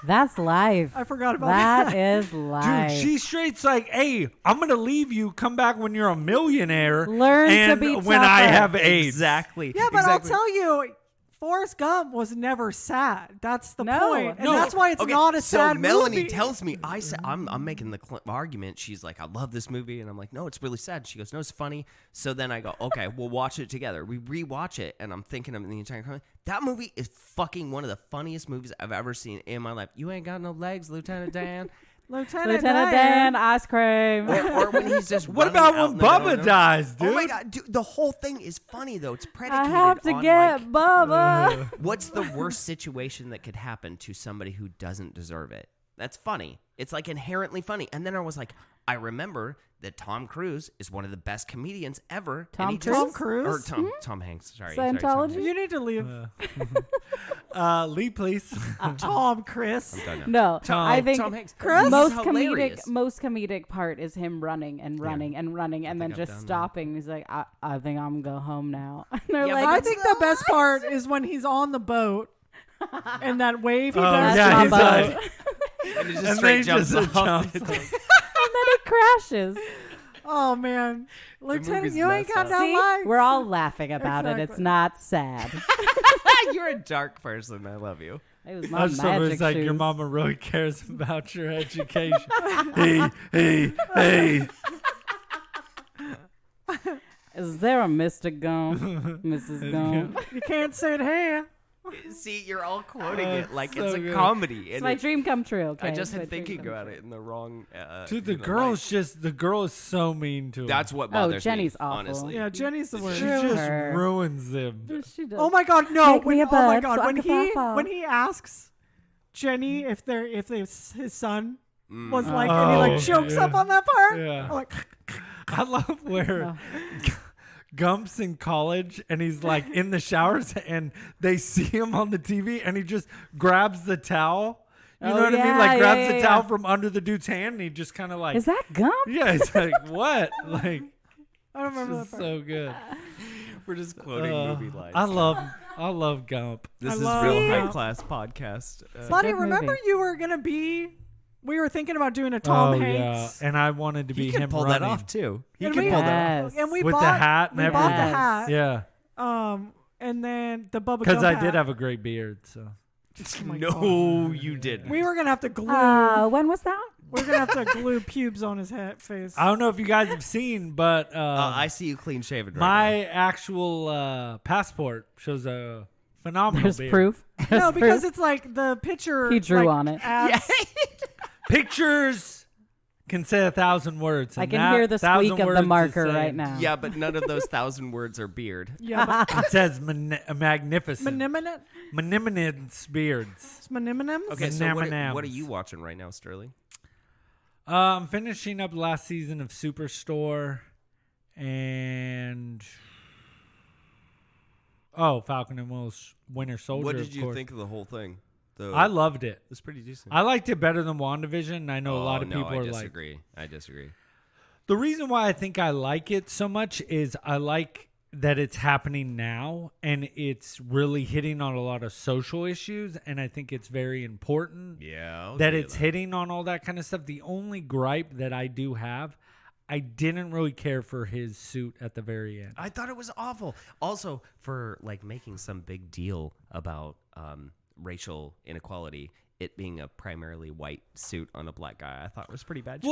S4: That's life.
S3: I forgot about
S4: That
S3: that.
S4: is life.
S2: Dude, she straight's like, "Hey, I'm gonna leave you. Come back when you're a millionaire.
S4: Learn to
S2: and
S4: be
S2: when I
S4: tougher."
S2: have AIDS."
S5: Exactly.
S3: Yeah, but
S5: exactly.
S3: I'll tell you, Forrest Gump was never sad. That's the
S4: No.
S3: point. And
S2: No.
S3: that's why it's
S5: Okay,
S3: not a
S5: so
S3: sad
S5: Melanie
S3: movie.
S5: tells me, I'm making the argument. She's like, I love this movie, and I'm like, no, it's really sad. She goes, no, it's funny. So then I go, okay, we'll watch it together. We rewatch it, and I'm thinking of the entire time. That movie is fucking one of the funniest movies I've ever seen in my life. You ain't got no legs, Lieutenant Dan.
S3: Lieutenant
S4: Lieutenant Dan, ice cream.
S5: or when he's just
S2: What
S5: running
S2: about
S5: out
S2: when
S5: in the middle of
S2: Bubba dies, dude?
S5: Oh my god, dude, the whole thing is funny though. It's
S4: I
S5: predicated
S4: have to
S5: on
S4: get
S5: like,
S4: Bubba.
S5: what's the worst situation that could happen to somebody who doesn't deserve it? That's funny. It's like inherently funny. And then I was like, I remember that Tom Cruise is one of the best comedians ever.
S4: Tom
S5: and he
S4: Cruise?
S3: Tom Cruise?
S5: Or Tom Hanks. Sorry.
S4: Scientology?
S5: Tom Hanks.
S3: You need to leave
S2: Lee, please.
S3: Tom, Chris.
S5: I'm done now.
S4: No, I think
S5: Tom Hanks.
S3: Chris?
S4: most
S5: This is hilarious.
S4: comedic part is him running and running and running and then
S5: think I've
S4: just
S5: done
S4: stopping. He's like, I think I'm gonna go home now. And they're
S5: Yeah,
S4: like,
S5: but
S3: I think the best part is when he's on the boat and that wave he does.
S4: That's my
S2: he's
S4: boat.
S2: like,
S5: And he just
S2: and
S5: straight
S2: then he
S5: jumps
S2: just
S5: off.
S2: jumps.
S4: And then it crashes.
S3: Oh man, Lieutenant,
S5: movie's
S3: you ain't
S5: messed
S3: got
S5: up.
S3: no
S4: See,
S3: life.
S4: we're all laughing about it. It's
S3: Exactly.
S4: not sad.
S5: You're a dark person. I love you.
S4: It was my
S2: So
S4: magic
S2: it's like your
S4: shoes.
S2: mama really cares about your education. hey.
S4: Is there a Mr. Gump, Mrs. Gump?
S3: You can't say it here.
S5: See, you're all quoting
S2: Oh,
S5: it like
S2: so
S5: it's a
S2: good.
S5: comedy.
S4: It's
S5: And
S4: my dream come true. Okay,
S5: I just
S4: It's my
S5: had
S4: dream
S5: thinking
S4: come
S5: about
S4: true.
S5: it in the wrong.
S2: Dude, the
S5: you know,
S2: girl's the girl is so mean to him.
S5: That's what
S4: Oh,
S5: bothers
S4: Jenny's
S5: me.
S4: awful.
S5: Honestly,
S3: Yeah, Jenny's the
S2: she
S3: worst.
S4: Screw
S2: just
S4: her.
S2: ruins them.
S4: She does.
S3: Oh my God, no!
S4: Make me a
S3: oh my
S4: bud
S3: God,
S4: so I
S3: when
S4: can fall.
S3: when he asks Jenny if his son
S5: Mm.
S3: was like, and he like
S2: Oh,
S3: chokes
S2: yeah.
S3: up on that part.
S2: Yeah.
S3: I'm like,
S2: I love where Gump's in college and he's like in the showers and they see him on the TV and he just grabs the towel. You know
S4: Oh,
S2: what I mean?
S4: yeah,
S2: Like
S4: yeah,
S2: grabs
S4: yeah,
S2: the
S4: yeah.
S2: towel from under the dude's hand and he just kind of like,
S4: Is that Gump?
S2: yeah, it's like, what? Like,
S3: I don't remember
S2: it's
S3: that part.
S2: so good.
S5: We're just quoting movie lines.
S2: I love Gump.
S5: This is
S3: love
S5: real
S3: Gump.
S5: high class podcast.
S3: Buddy,
S4: good
S3: remember
S4: movie.
S3: you were gonna be? We were thinking about doing a Tom Hanks.
S2: yeah. And I wanted to be
S5: he can
S2: him
S5: pull
S2: running.
S5: that off too. He
S3: And
S5: can
S3: we-
S5: pull that off.
S4: Yes.
S3: And we
S2: With
S3: bought
S2: the hat and
S3: we bought the
S2: everything.
S3: hat.
S2: Yeah.
S3: And then the Bubba
S2: Because
S3: Gump
S2: I
S3: hat.
S2: did have a great beard, so.
S3: Oh my
S5: No,
S3: God.
S5: you didn't.
S3: We were gonna have to glue.
S4: When was that?
S3: We're gonna have to glue pubes on his face.
S2: I don't know if you guys have seen, but
S5: I see you clean shaven right
S2: my actual passport shows a phenomenal
S4: There's
S2: beard.
S4: proof.
S3: No,
S4: There's
S3: because
S4: proof.
S3: it's like the picture.
S4: He drew
S3: like,
S4: on it.
S3: adds-
S2: Pictures can say 1,000 words.
S4: I
S2: and
S4: can
S2: that
S4: hear the
S2: 1,000
S4: squeak of
S2: words
S4: the
S2: is
S4: marker
S2: saying-
S4: right now.
S5: now. Yeah, but none of those 1,000 words are beard.
S3: Yeah, but
S2: It says magnificent.
S3: Maniminims.
S2: Magnificent beards.
S3: Maniminims.
S5: Okay, so what
S2: Nam-a-nams.
S5: are you watching right now, Sterling?
S2: I'm finishing up last season of Superstore and Falcon and Winter Soldier.
S5: What did
S2: of
S5: you
S2: course.
S5: think of the whole thing?
S2: I loved it.
S5: It's pretty decent.
S2: I liked it better than WandaVision. I know a lot of people
S5: I
S2: are like.
S5: disagree. I disagree.
S2: The reason why I think I like it so much is I like that it's happening now and it's really hitting on a lot of social issues, and I think it's very important
S5: Yeah,
S2: that it's hitting on all that kind of stuff. The only gripe that I do have, I didn't really care for his suit at the very end.
S5: I thought it was awful. Also, for like making some big deal about racial inequality, it being a primarily white suit on a black guy, I thought was pretty bad choice.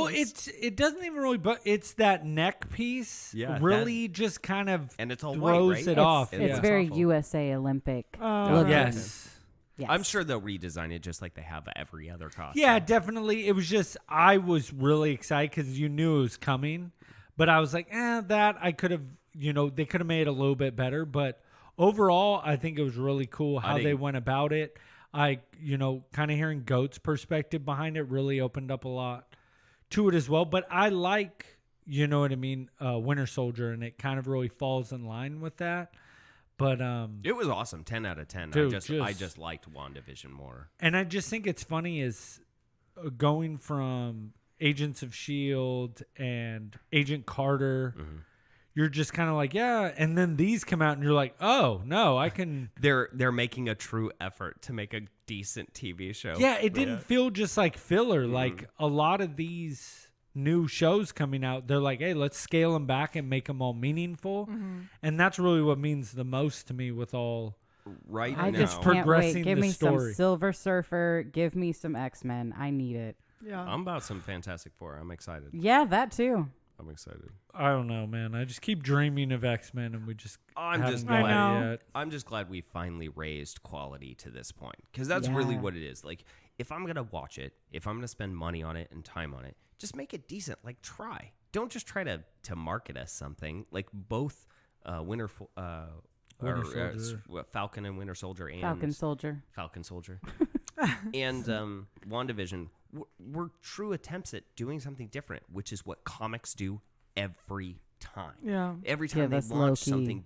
S2: Well, it doesn't even really, but it's that neck piece
S5: Yeah,
S2: really just kind of
S5: and it's all
S2: throws
S5: white, right?
S2: it off.
S5: And
S4: It's
S2: yeah.
S4: very
S5: awful.
S4: USA Olympic.
S3: Oh,
S4: looking.
S2: Yes.
S4: Yes.
S5: I'm sure they'll redesign it just like they have every other costume.
S2: Yeah, definitely. It was just, I was really excited because you knew it was coming. But I was like, that I could have, they could have made it a little bit better. But overall, I think it was really cool how they went about it. I, kind of hearing Goat's perspective behind it really opened up a lot to it as well. But I like, Winter Soldier, and it kind of really falls in line with that. But
S5: It was awesome. 10 out of 10.
S2: Dude,
S5: I just liked WandaVision more.
S2: And I just think it's funny is going from Agents of S.H.I.E.L.D. and Agent Carter, you're just kind of like, yeah. And then these come out and you're like, oh, no, I can.
S5: They're making a true effort to make a decent TV show.
S2: Yeah, it didn't feel just like filler. Like a lot of these new shows coming out, they're like, hey, let's scale them back and make them all meaningful. And that's really what means the most to me with all.
S5: Right
S4: I
S5: now.
S4: just can't
S2: progressing
S4: wait. Give
S2: the
S4: me
S2: story.
S4: some Silver Surfer. Give me some X-Men. I need it.
S3: Yeah.
S5: I'm about some Fantastic Four. I'm excited.
S4: Yeah, that too.
S5: I'm excited.
S2: I don't know, man. I just keep dreaming of X-Men and we just
S5: I'm
S2: haven't
S5: just
S2: got
S3: glad- I
S2: it
S3: know.
S2: yet.
S5: I'm just glad we finally raised quality to this point, because that's really
S4: Yeah.
S5: what it is. Like, if I'm gonna watch it, if I'm gonna spend money on it and time on it, just make it decent. Like, try. Don't just try to market us something. Like both
S2: Winter Soldier.
S5: Falcon and Winter Soldier and
S4: Falcon Soldier.
S5: Falcon Soldier and WandaVision were true attempts at doing something different, which is what comics do every time.
S3: Yeah.
S5: Every time they
S4: that's
S5: launch
S4: low-key.
S5: something,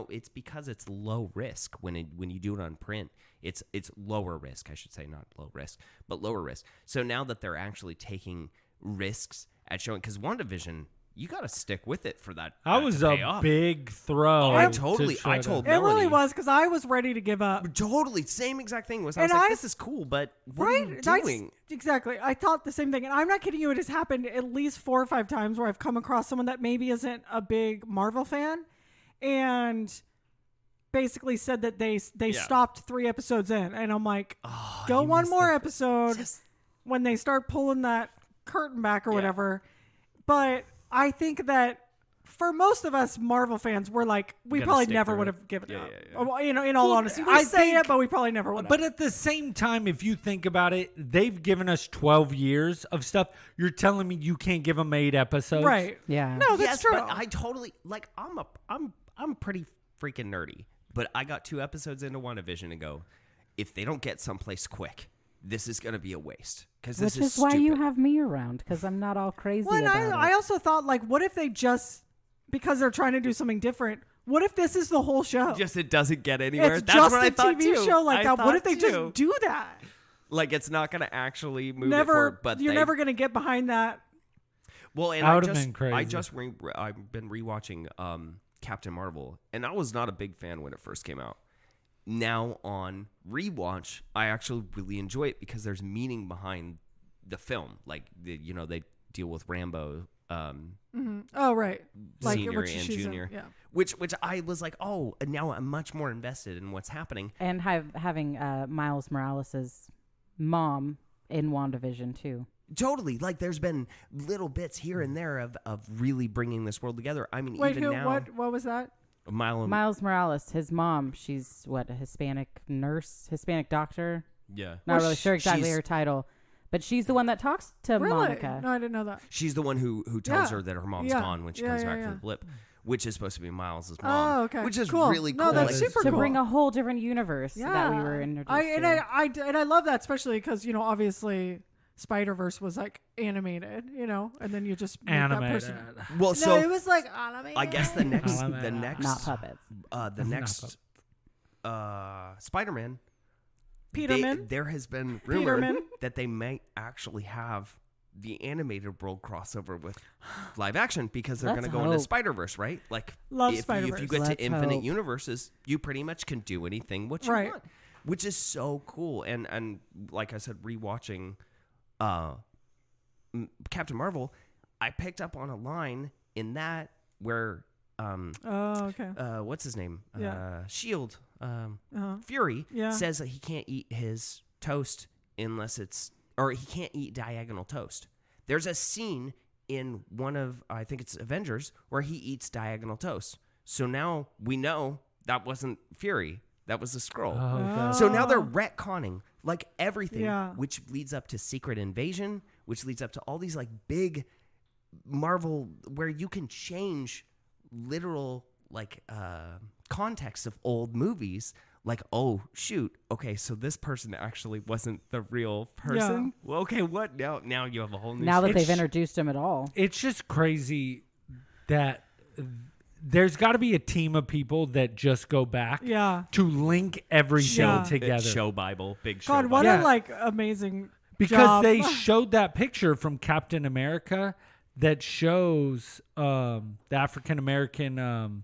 S5: it's because it's low risk when you do it on print. It's lower risk, I should say, not low risk, but lower risk. So now that they're actually taking risks at showing, because WandaVision, you got to stick with it for that.
S2: That was
S5: to
S2: a
S5: pay off.
S2: big throw.
S5: I
S2: to
S5: totally.
S2: try
S5: I
S2: to-
S5: told
S3: It really
S5: Melanie.
S3: was because I was ready to give up.
S5: Totally, same exact thing. I was
S3: And
S5: like,
S3: I-
S5: this is cool, but what
S3: Right?
S5: are you
S3: That's-
S5: doing?
S3: exactly. I thought the same thing. And I'm not kidding you. It has happened at least 4 or 5 times where I've come across someone that maybe isn't a big Marvel fan and basically said that they stopped 3 episodes in. And I'm like, go
S5: you
S3: one
S5: missed
S3: more
S5: the-
S3: episode
S5: Just-
S3: when they start pulling that curtain back or whatever. But I think that for most of us Marvel fans, we're like, we
S5: Gotta
S3: probably
S5: stick
S3: never
S5: through
S3: would
S5: it.
S3: have given up.
S5: Yeah.
S3: Well, in all
S2: Well,
S3: honesty, we
S2: I
S3: say
S2: think-
S3: it, but we probably never would have.
S2: But at the same time, if you think about it, they've given us 12 years of stuff. You're telling me you can't give them 8 episodes?
S3: right.
S4: Yeah.
S3: No, that's
S5: yes,
S3: true.
S5: but I totally like. I'm pretty freaking nerdy, but I got 2 episodes into WandaVision and go, if they don't get someplace quick, this is going to be a waste. Because this
S4: Which is why you have me around, because I'm not all crazy
S3: Well, and
S4: about
S3: I
S4: it.
S3: also thought, like, what if they just, because they're trying to do something different, what if this is the whole show?
S5: just it doesn't get anywhere.
S3: it's
S5: That's
S3: just
S5: what
S3: a
S5: I thought
S3: TV
S5: too.
S3: show like
S5: I
S3: that. What
S5: thought
S3: if they
S5: too.
S3: just do that?
S5: Like it's not going to actually move it
S3: Never,
S5: forward, but
S3: you're
S5: they-
S3: never going to get behind that.
S5: Well, and
S2: That
S5: I
S2: would've
S5: just,
S2: been crazy.
S5: I've been rewatching Captain Marvel, and I was not a big fan when it first came out. Now on rewatch, I actually really enjoy it because there's meaning behind the film. Like they deal with Rambo,
S3: Oh, right. Like,
S5: Senior
S3: which
S5: and
S3: she's in-
S5: Junior,
S3: yeah.
S5: which I was like, oh, and now I'm much more invested in what's happening.
S4: And having Miles Morales' mom in WandaVision, too.
S5: Totally, like there's been little bits here and there of really bringing this world together. I mean,
S3: Wait,
S5: even
S3: who?
S5: now,
S3: What was that?
S4: Miles Morales, his mom, she's a Hispanic nurse, Hispanic doctor.
S5: yeah,
S4: Not
S3: Well,
S4: really sure exactly
S5: she's-
S4: her title, but she's the one that talks to
S3: Really?
S4: Monica.
S3: No, I didn't know that.
S5: she's the one who tells
S3: Yeah.
S5: her that her mom's
S3: Yeah.
S5: gone when she
S3: Yeah,
S5: comes
S3: yeah,
S5: back
S3: yeah.
S5: from the blip, which is supposed to be Miles' mom.
S3: Oh, okay.
S5: Which is
S3: Cool.
S5: really
S3: No,
S5: cool.
S3: that's
S5: Like,
S3: super
S4: to
S3: cool.
S4: bring a whole different universe
S3: Yeah.
S4: that we were introduced to.
S3: And I love that, especially because, obviously Spider-Verse was like animated, and then you just make that
S2: Animated.
S3: person.
S5: well,
S3: No,
S5: so
S3: it was like animated.
S5: I guess the next
S4: Not puppets.
S5: the next Spider-Man,
S3: Peterman.
S5: there has been rumor
S3: Peterman.
S5: that they may actually have the animated world crossover with live action because they're going
S4: Let's
S5: to go into
S4: hope.
S5: Spider-Verse, right? Like,
S3: Love
S5: if you
S3: Spider-Verse.
S5: get
S4: Let's
S5: to infinite
S4: hope.
S5: universes, you pretty much can do anything what you
S3: Right.
S5: want, which is so cool. And like I said, rewatching Captain Marvel, I picked up on a line in that where
S3: Oh, okay.
S5: what's his name?
S3: Yeah.
S5: Shield,
S3: Uh-huh.
S5: Fury
S3: Yeah.
S5: says that he can't eat his toast unless or he can't eat diagonal toast. There's a scene in one of, I think it's Avengers, where he eats diagonal toast. So now we know that wasn't Fury. That was a Skrull.
S2: Oh,
S5: So now they're retconning like everything,
S3: Yeah.
S5: which leads up to Secret Invasion, which leads up to all these like big Marvel where you can change literal like context of old movies. Like, oh shoot, okay, so this person actually wasn't the real person. Well, okay, what now? Now you have a whole new.
S4: Now that
S2: It's-
S4: they've introduced him at all.
S2: It's just crazy that there's got to be a team of people that just go back
S3: Yeah.
S2: to link every show
S3: Yeah.
S2: together.
S5: show Bible, big show.
S3: God, what
S2: Yeah.
S3: a like amazing
S2: Because
S3: job.
S2: they showed that picture from Captain America that shows the African American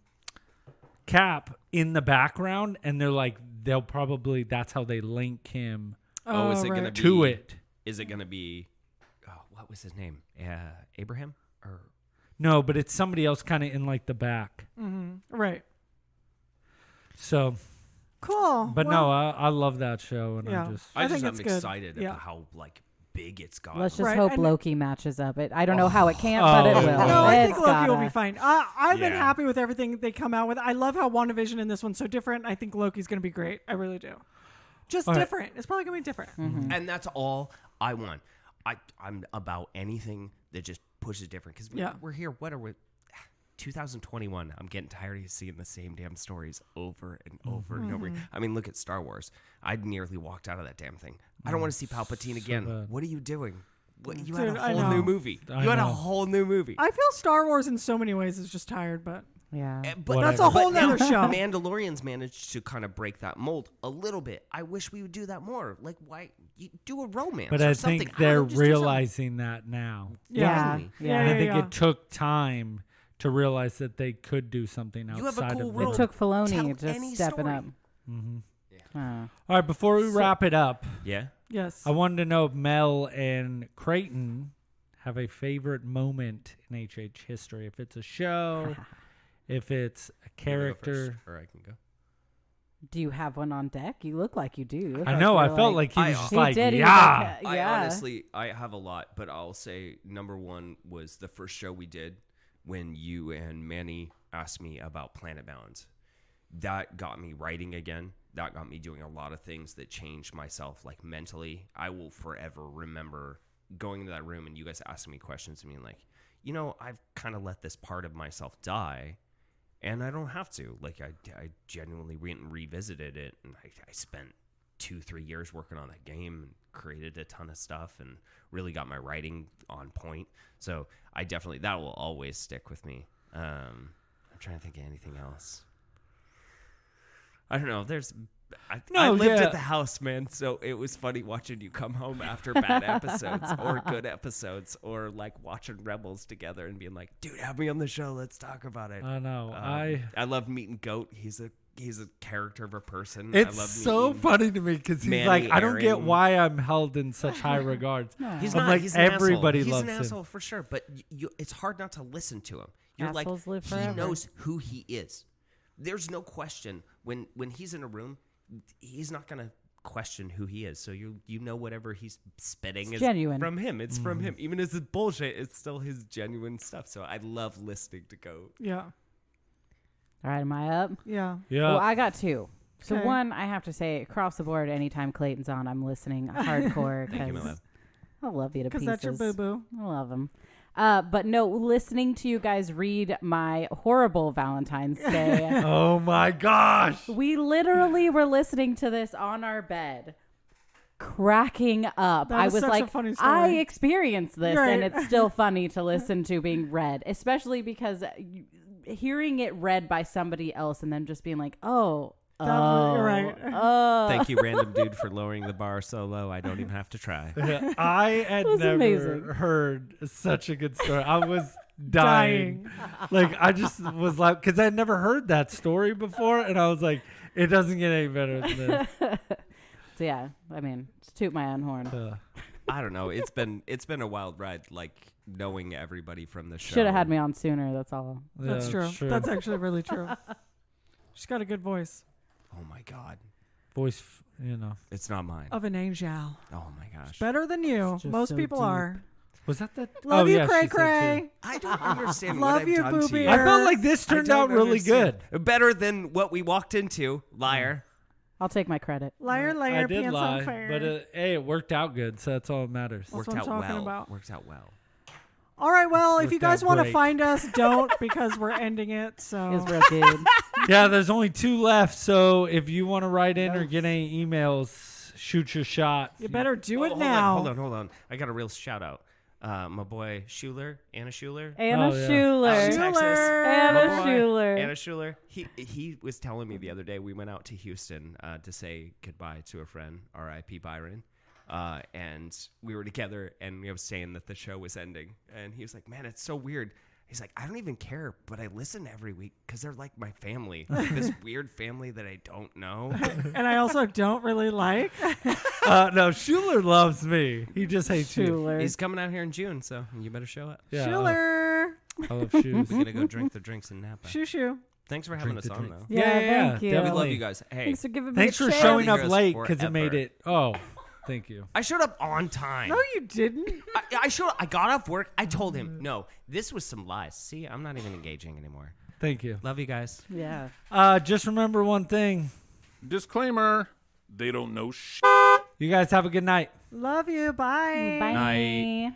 S2: Cap in the background, and they're like, that's how they link him
S5: Oh, is it
S3: right.
S5: gonna be
S2: to it.
S5: Is it gonna be? Oh, what was his name? Abraham or
S2: No, but it's somebody else kind of in like the back.
S3: Right.
S2: So,
S3: Cool.
S2: but no, I love that show, and
S3: Yeah.
S2: I'm just
S3: I
S5: just
S3: think
S5: am
S3: it's good.
S5: excited
S3: Yeah.
S5: about how like big it's got.
S4: Let's just
S3: Right,
S4: hope
S3: and-
S4: Loki matches up. I don't know how it can't, but it
S2: Oh,
S4: will.
S3: No, I think
S4: It's
S3: Loki will
S4: gotta.
S3: be fine. I've been
S5: Yeah.
S3: happy with everything they come out with. I love how WandaVision in this one's so different. I think Loki's going to be great. I really do. Just
S2: All right.
S3: different. It's probably going to be different.
S5: And that's all I want. I'm about anything that just pushes different because
S3: Yeah.
S5: we're here. What are we? 2021. I'm getting tired of seeing the same damn stories over and over and over. I mean, look at Star Wars. I nearly walked out of that damn thing. I don't want to see Palpatine again.
S2: bad.
S5: What are you doing? You
S3: Dude,
S5: had a
S3: I
S5: whole
S3: know.
S5: new movie.
S2: I
S5: You had a
S2: know.
S5: whole new movie.
S3: I feel Star Wars in so many ways is just tired, but
S4: Yeah.
S5: But
S3: that's a whole nother show.
S5: Mandalorians managed to kind of break that mold a little bit. I wish we would do that more. Like, why you do a romance?
S2: But
S5: or
S2: I
S5: something.
S2: think
S5: don't
S2: they're
S5: know, just do something.
S2: realizing that now.
S4: Yeah.
S5: Finally.
S4: Yeah.
S2: And I think
S3: yeah.
S2: it took time to realize that they could do something
S5: You have a
S2: outside
S5: cool
S2: of
S5: world.
S4: It
S2: them.
S4: took Filoni
S5: Tell
S4: just
S5: any
S4: stepping
S5: story.
S4: up.
S2: Mm-hmm.
S4: Oh.
S2: All right, before we wrap it up,
S5: Yeah.
S3: yes.
S2: I wanted to know if Mel and Crayton have a favorite moment in HH history. If it's a show, if it's a
S5: You wanna go
S2: character.
S5: first, or I can go.
S4: Do you have one on deck? You look like you do. You look
S2: I
S4: like
S2: know.
S4: you're
S2: I felt like he
S5: I-
S2: was just
S4: He
S2: like,
S4: did. He was
S2: yeah.
S4: like, yeah.
S5: I honestly, I have a lot, but I'll say number one was the first show we did when you and Manny asked me about Planet Balance. That got me writing again. That got me doing a lot of things that changed myself, like mentally. I will forever remember going into that room and you guys asking me questions and being like, you know, I've kind of let this part of myself die. And I don't have to. Like, I genuinely revisited it, and I spent 2-3 years working on that game and created a ton of stuff and really got my writing on point. So I definitely, that will always stick with me. I'm trying to think of anything else. I don't know. I lived at the house, man, so it was funny watching you come home after bad episodes or good episodes, or like watching Rebels together and being like, dude, have me on the show. Let's talk about it.
S2: I know.
S5: I love meeting Goat. He's a character of a person.
S2: It's
S5: I love
S2: so
S5: meeting-
S2: funny to me because he's
S5: Manny,
S2: like, I don't get
S5: Aaron.
S2: why I'm held in such high regards.
S5: He's
S2: I'm
S5: not.
S2: like,
S5: He's an
S2: everybody
S5: asshole.
S2: loves
S5: He's an
S2: him.
S5: asshole for sure, but it's hard not to listen to him. You're
S4: Assholes
S5: like,
S4: live
S5: he
S4: forever.
S5: knows who he is. There's no question when he's in a room, he's not gonna question who he is. So you know whatever he's spitting is
S4: genuine.
S5: from him. It's from him. Even as it's bullshit, it's still his genuine stuff. So I love listening to Goat.
S3: Yeah.
S4: All right, am I up?
S3: Yeah.
S2: Yeah.
S4: Well, I got two. So
S3: Okay.
S4: one, I have to say, across the board, anytime Clayton's on, I'm listening hardcore
S5: Thank you, my
S4: because
S5: love.
S4: I love you to
S3: Because
S4: pieces.
S3: that's your boo boo.
S4: I love him. But no, listening to you guys read my horrible Valentine's Day.
S2: Oh my gosh.
S4: We literally were listening to this on our bed, cracking up.
S3: That
S4: I
S3: is
S4: was
S3: such a
S4: like,
S3: funny story.
S4: I experienced this,
S3: Right.
S4: and it's still funny to listen to being read, especially because hearing it read by somebody else and then just being like, oh.
S3: You're right.
S5: Thank you, random dude, for lowering the bar so low I don't even have to try.
S2: I had
S4: was
S2: never
S4: amazing.
S2: heard such a good story. I was dying. Like, I just was like, because I had never heard that story before. And I was like, it doesn't get any better than this.
S4: So yeah, I mean, to toot my own horn.
S5: I don't know. It's been a wild ride, like knowing everybody from the show.
S4: Should have had me on sooner. That's all.
S3: That's
S2: Yeah,
S3: true. That's actually really true. She's got a good voice
S5: Oh my god,
S2: Voice, you know.
S5: it's not mine.
S3: of an angel.
S5: Oh my gosh.
S3: Better than you.
S4: It's just
S3: Most
S4: so
S3: people
S4: deep.
S3: are.
S2: Was that the?
S3: Love
S2: oh,
S3: you,
S2: yeah,
S3: Cray
S2: she said
S3: Cray.
S2: too.
S5: I don't understand
S3: Love
S5: what I've
S3: you,
S5: done to
S3: Booby.
S5: you.
S2: I felt like this
S5: I
S2: turned
S5: don't
S2: out really
S5: understand.
S2: good.
S5: Better than what we walked into, liar.
S4: I'll take my credit.
S3: Liar,
S2: I
S3: liar,
S2: did
S3: pants
S2: lie,
S3: on fire.
S2: but hey, it worked out good, so that's all that matters.
S3: That's
S5: Worked
S3: what
S5: out
S3: I'm talking
S5: well.
S3: about.
S5: Worked out well.
S3: All right, well, if
S2: Worked
S3: you guys
S2: out
S3: want to
S2: great.
S3: find us, don't because we're ending it. So
S4: It was real good.
S2: Yeah, there's only 2 left, so if you want to write in or get any emails, shoot your shot.
S3: you better do it
S5: hold
S3: now.
S5: Hold on. I got a real shout out. My boy Schuler, Anna Schuler.
S4: Anna
S2: Oh, yeah.
S4: Schuler.
S5: Out in Texas.
S4: Anna
S5: My boy,
S4: Schuler.
S5: Anna Schuler. He was telling me the other day we went out to Houston to say goodbye to a friend, R.I.P. Byron. And we were together, and I was saying that the show was ending, and he was like, "Man, it's so weird." He's like, "I don't even care, but I listen every week because they're like my family, like this weird family that I don't know."
S3: And I also don't really like.
S2: No, Schuler loves me. He just hates you.
S4: Schuler.
S5: He's coming out here in June, so you better show up.
S2: Yeah,
S3: Schuler.
S2: I love shoes.
S5: We're gonna go drink the drinks in Napa.
S3: Shoo shoo.
S5: Thanks for having
S2: Drink
S5: us
S2: the
S5: on,
S2: drinks.
S5: though.
S4: Yeah, thank you.
S5: We
S2: definitely.
S5: love you guys. Hey,
S4: Thanks for giving me
S2: Thanks
S4: a
S2: for
S4: chance.
S2: showing up
S5: Heroes
S2: late because it made
S5: forever.
S2: it. Oh, thank you.
S5: I showed up on time.
S3: No, you didn't.
S5: I got off work. I told him, no, this was some lies. See, I'm not even engaging anymore.
S2: Thank you.
S5: Love you guys.
S4: Yeah.
S2: Just remember one thing.
S6: Disclaimer, they don't know shit.
S2: You guys have a good night.
S3: Love you. Bye.
S4: Bye.
S5: Night.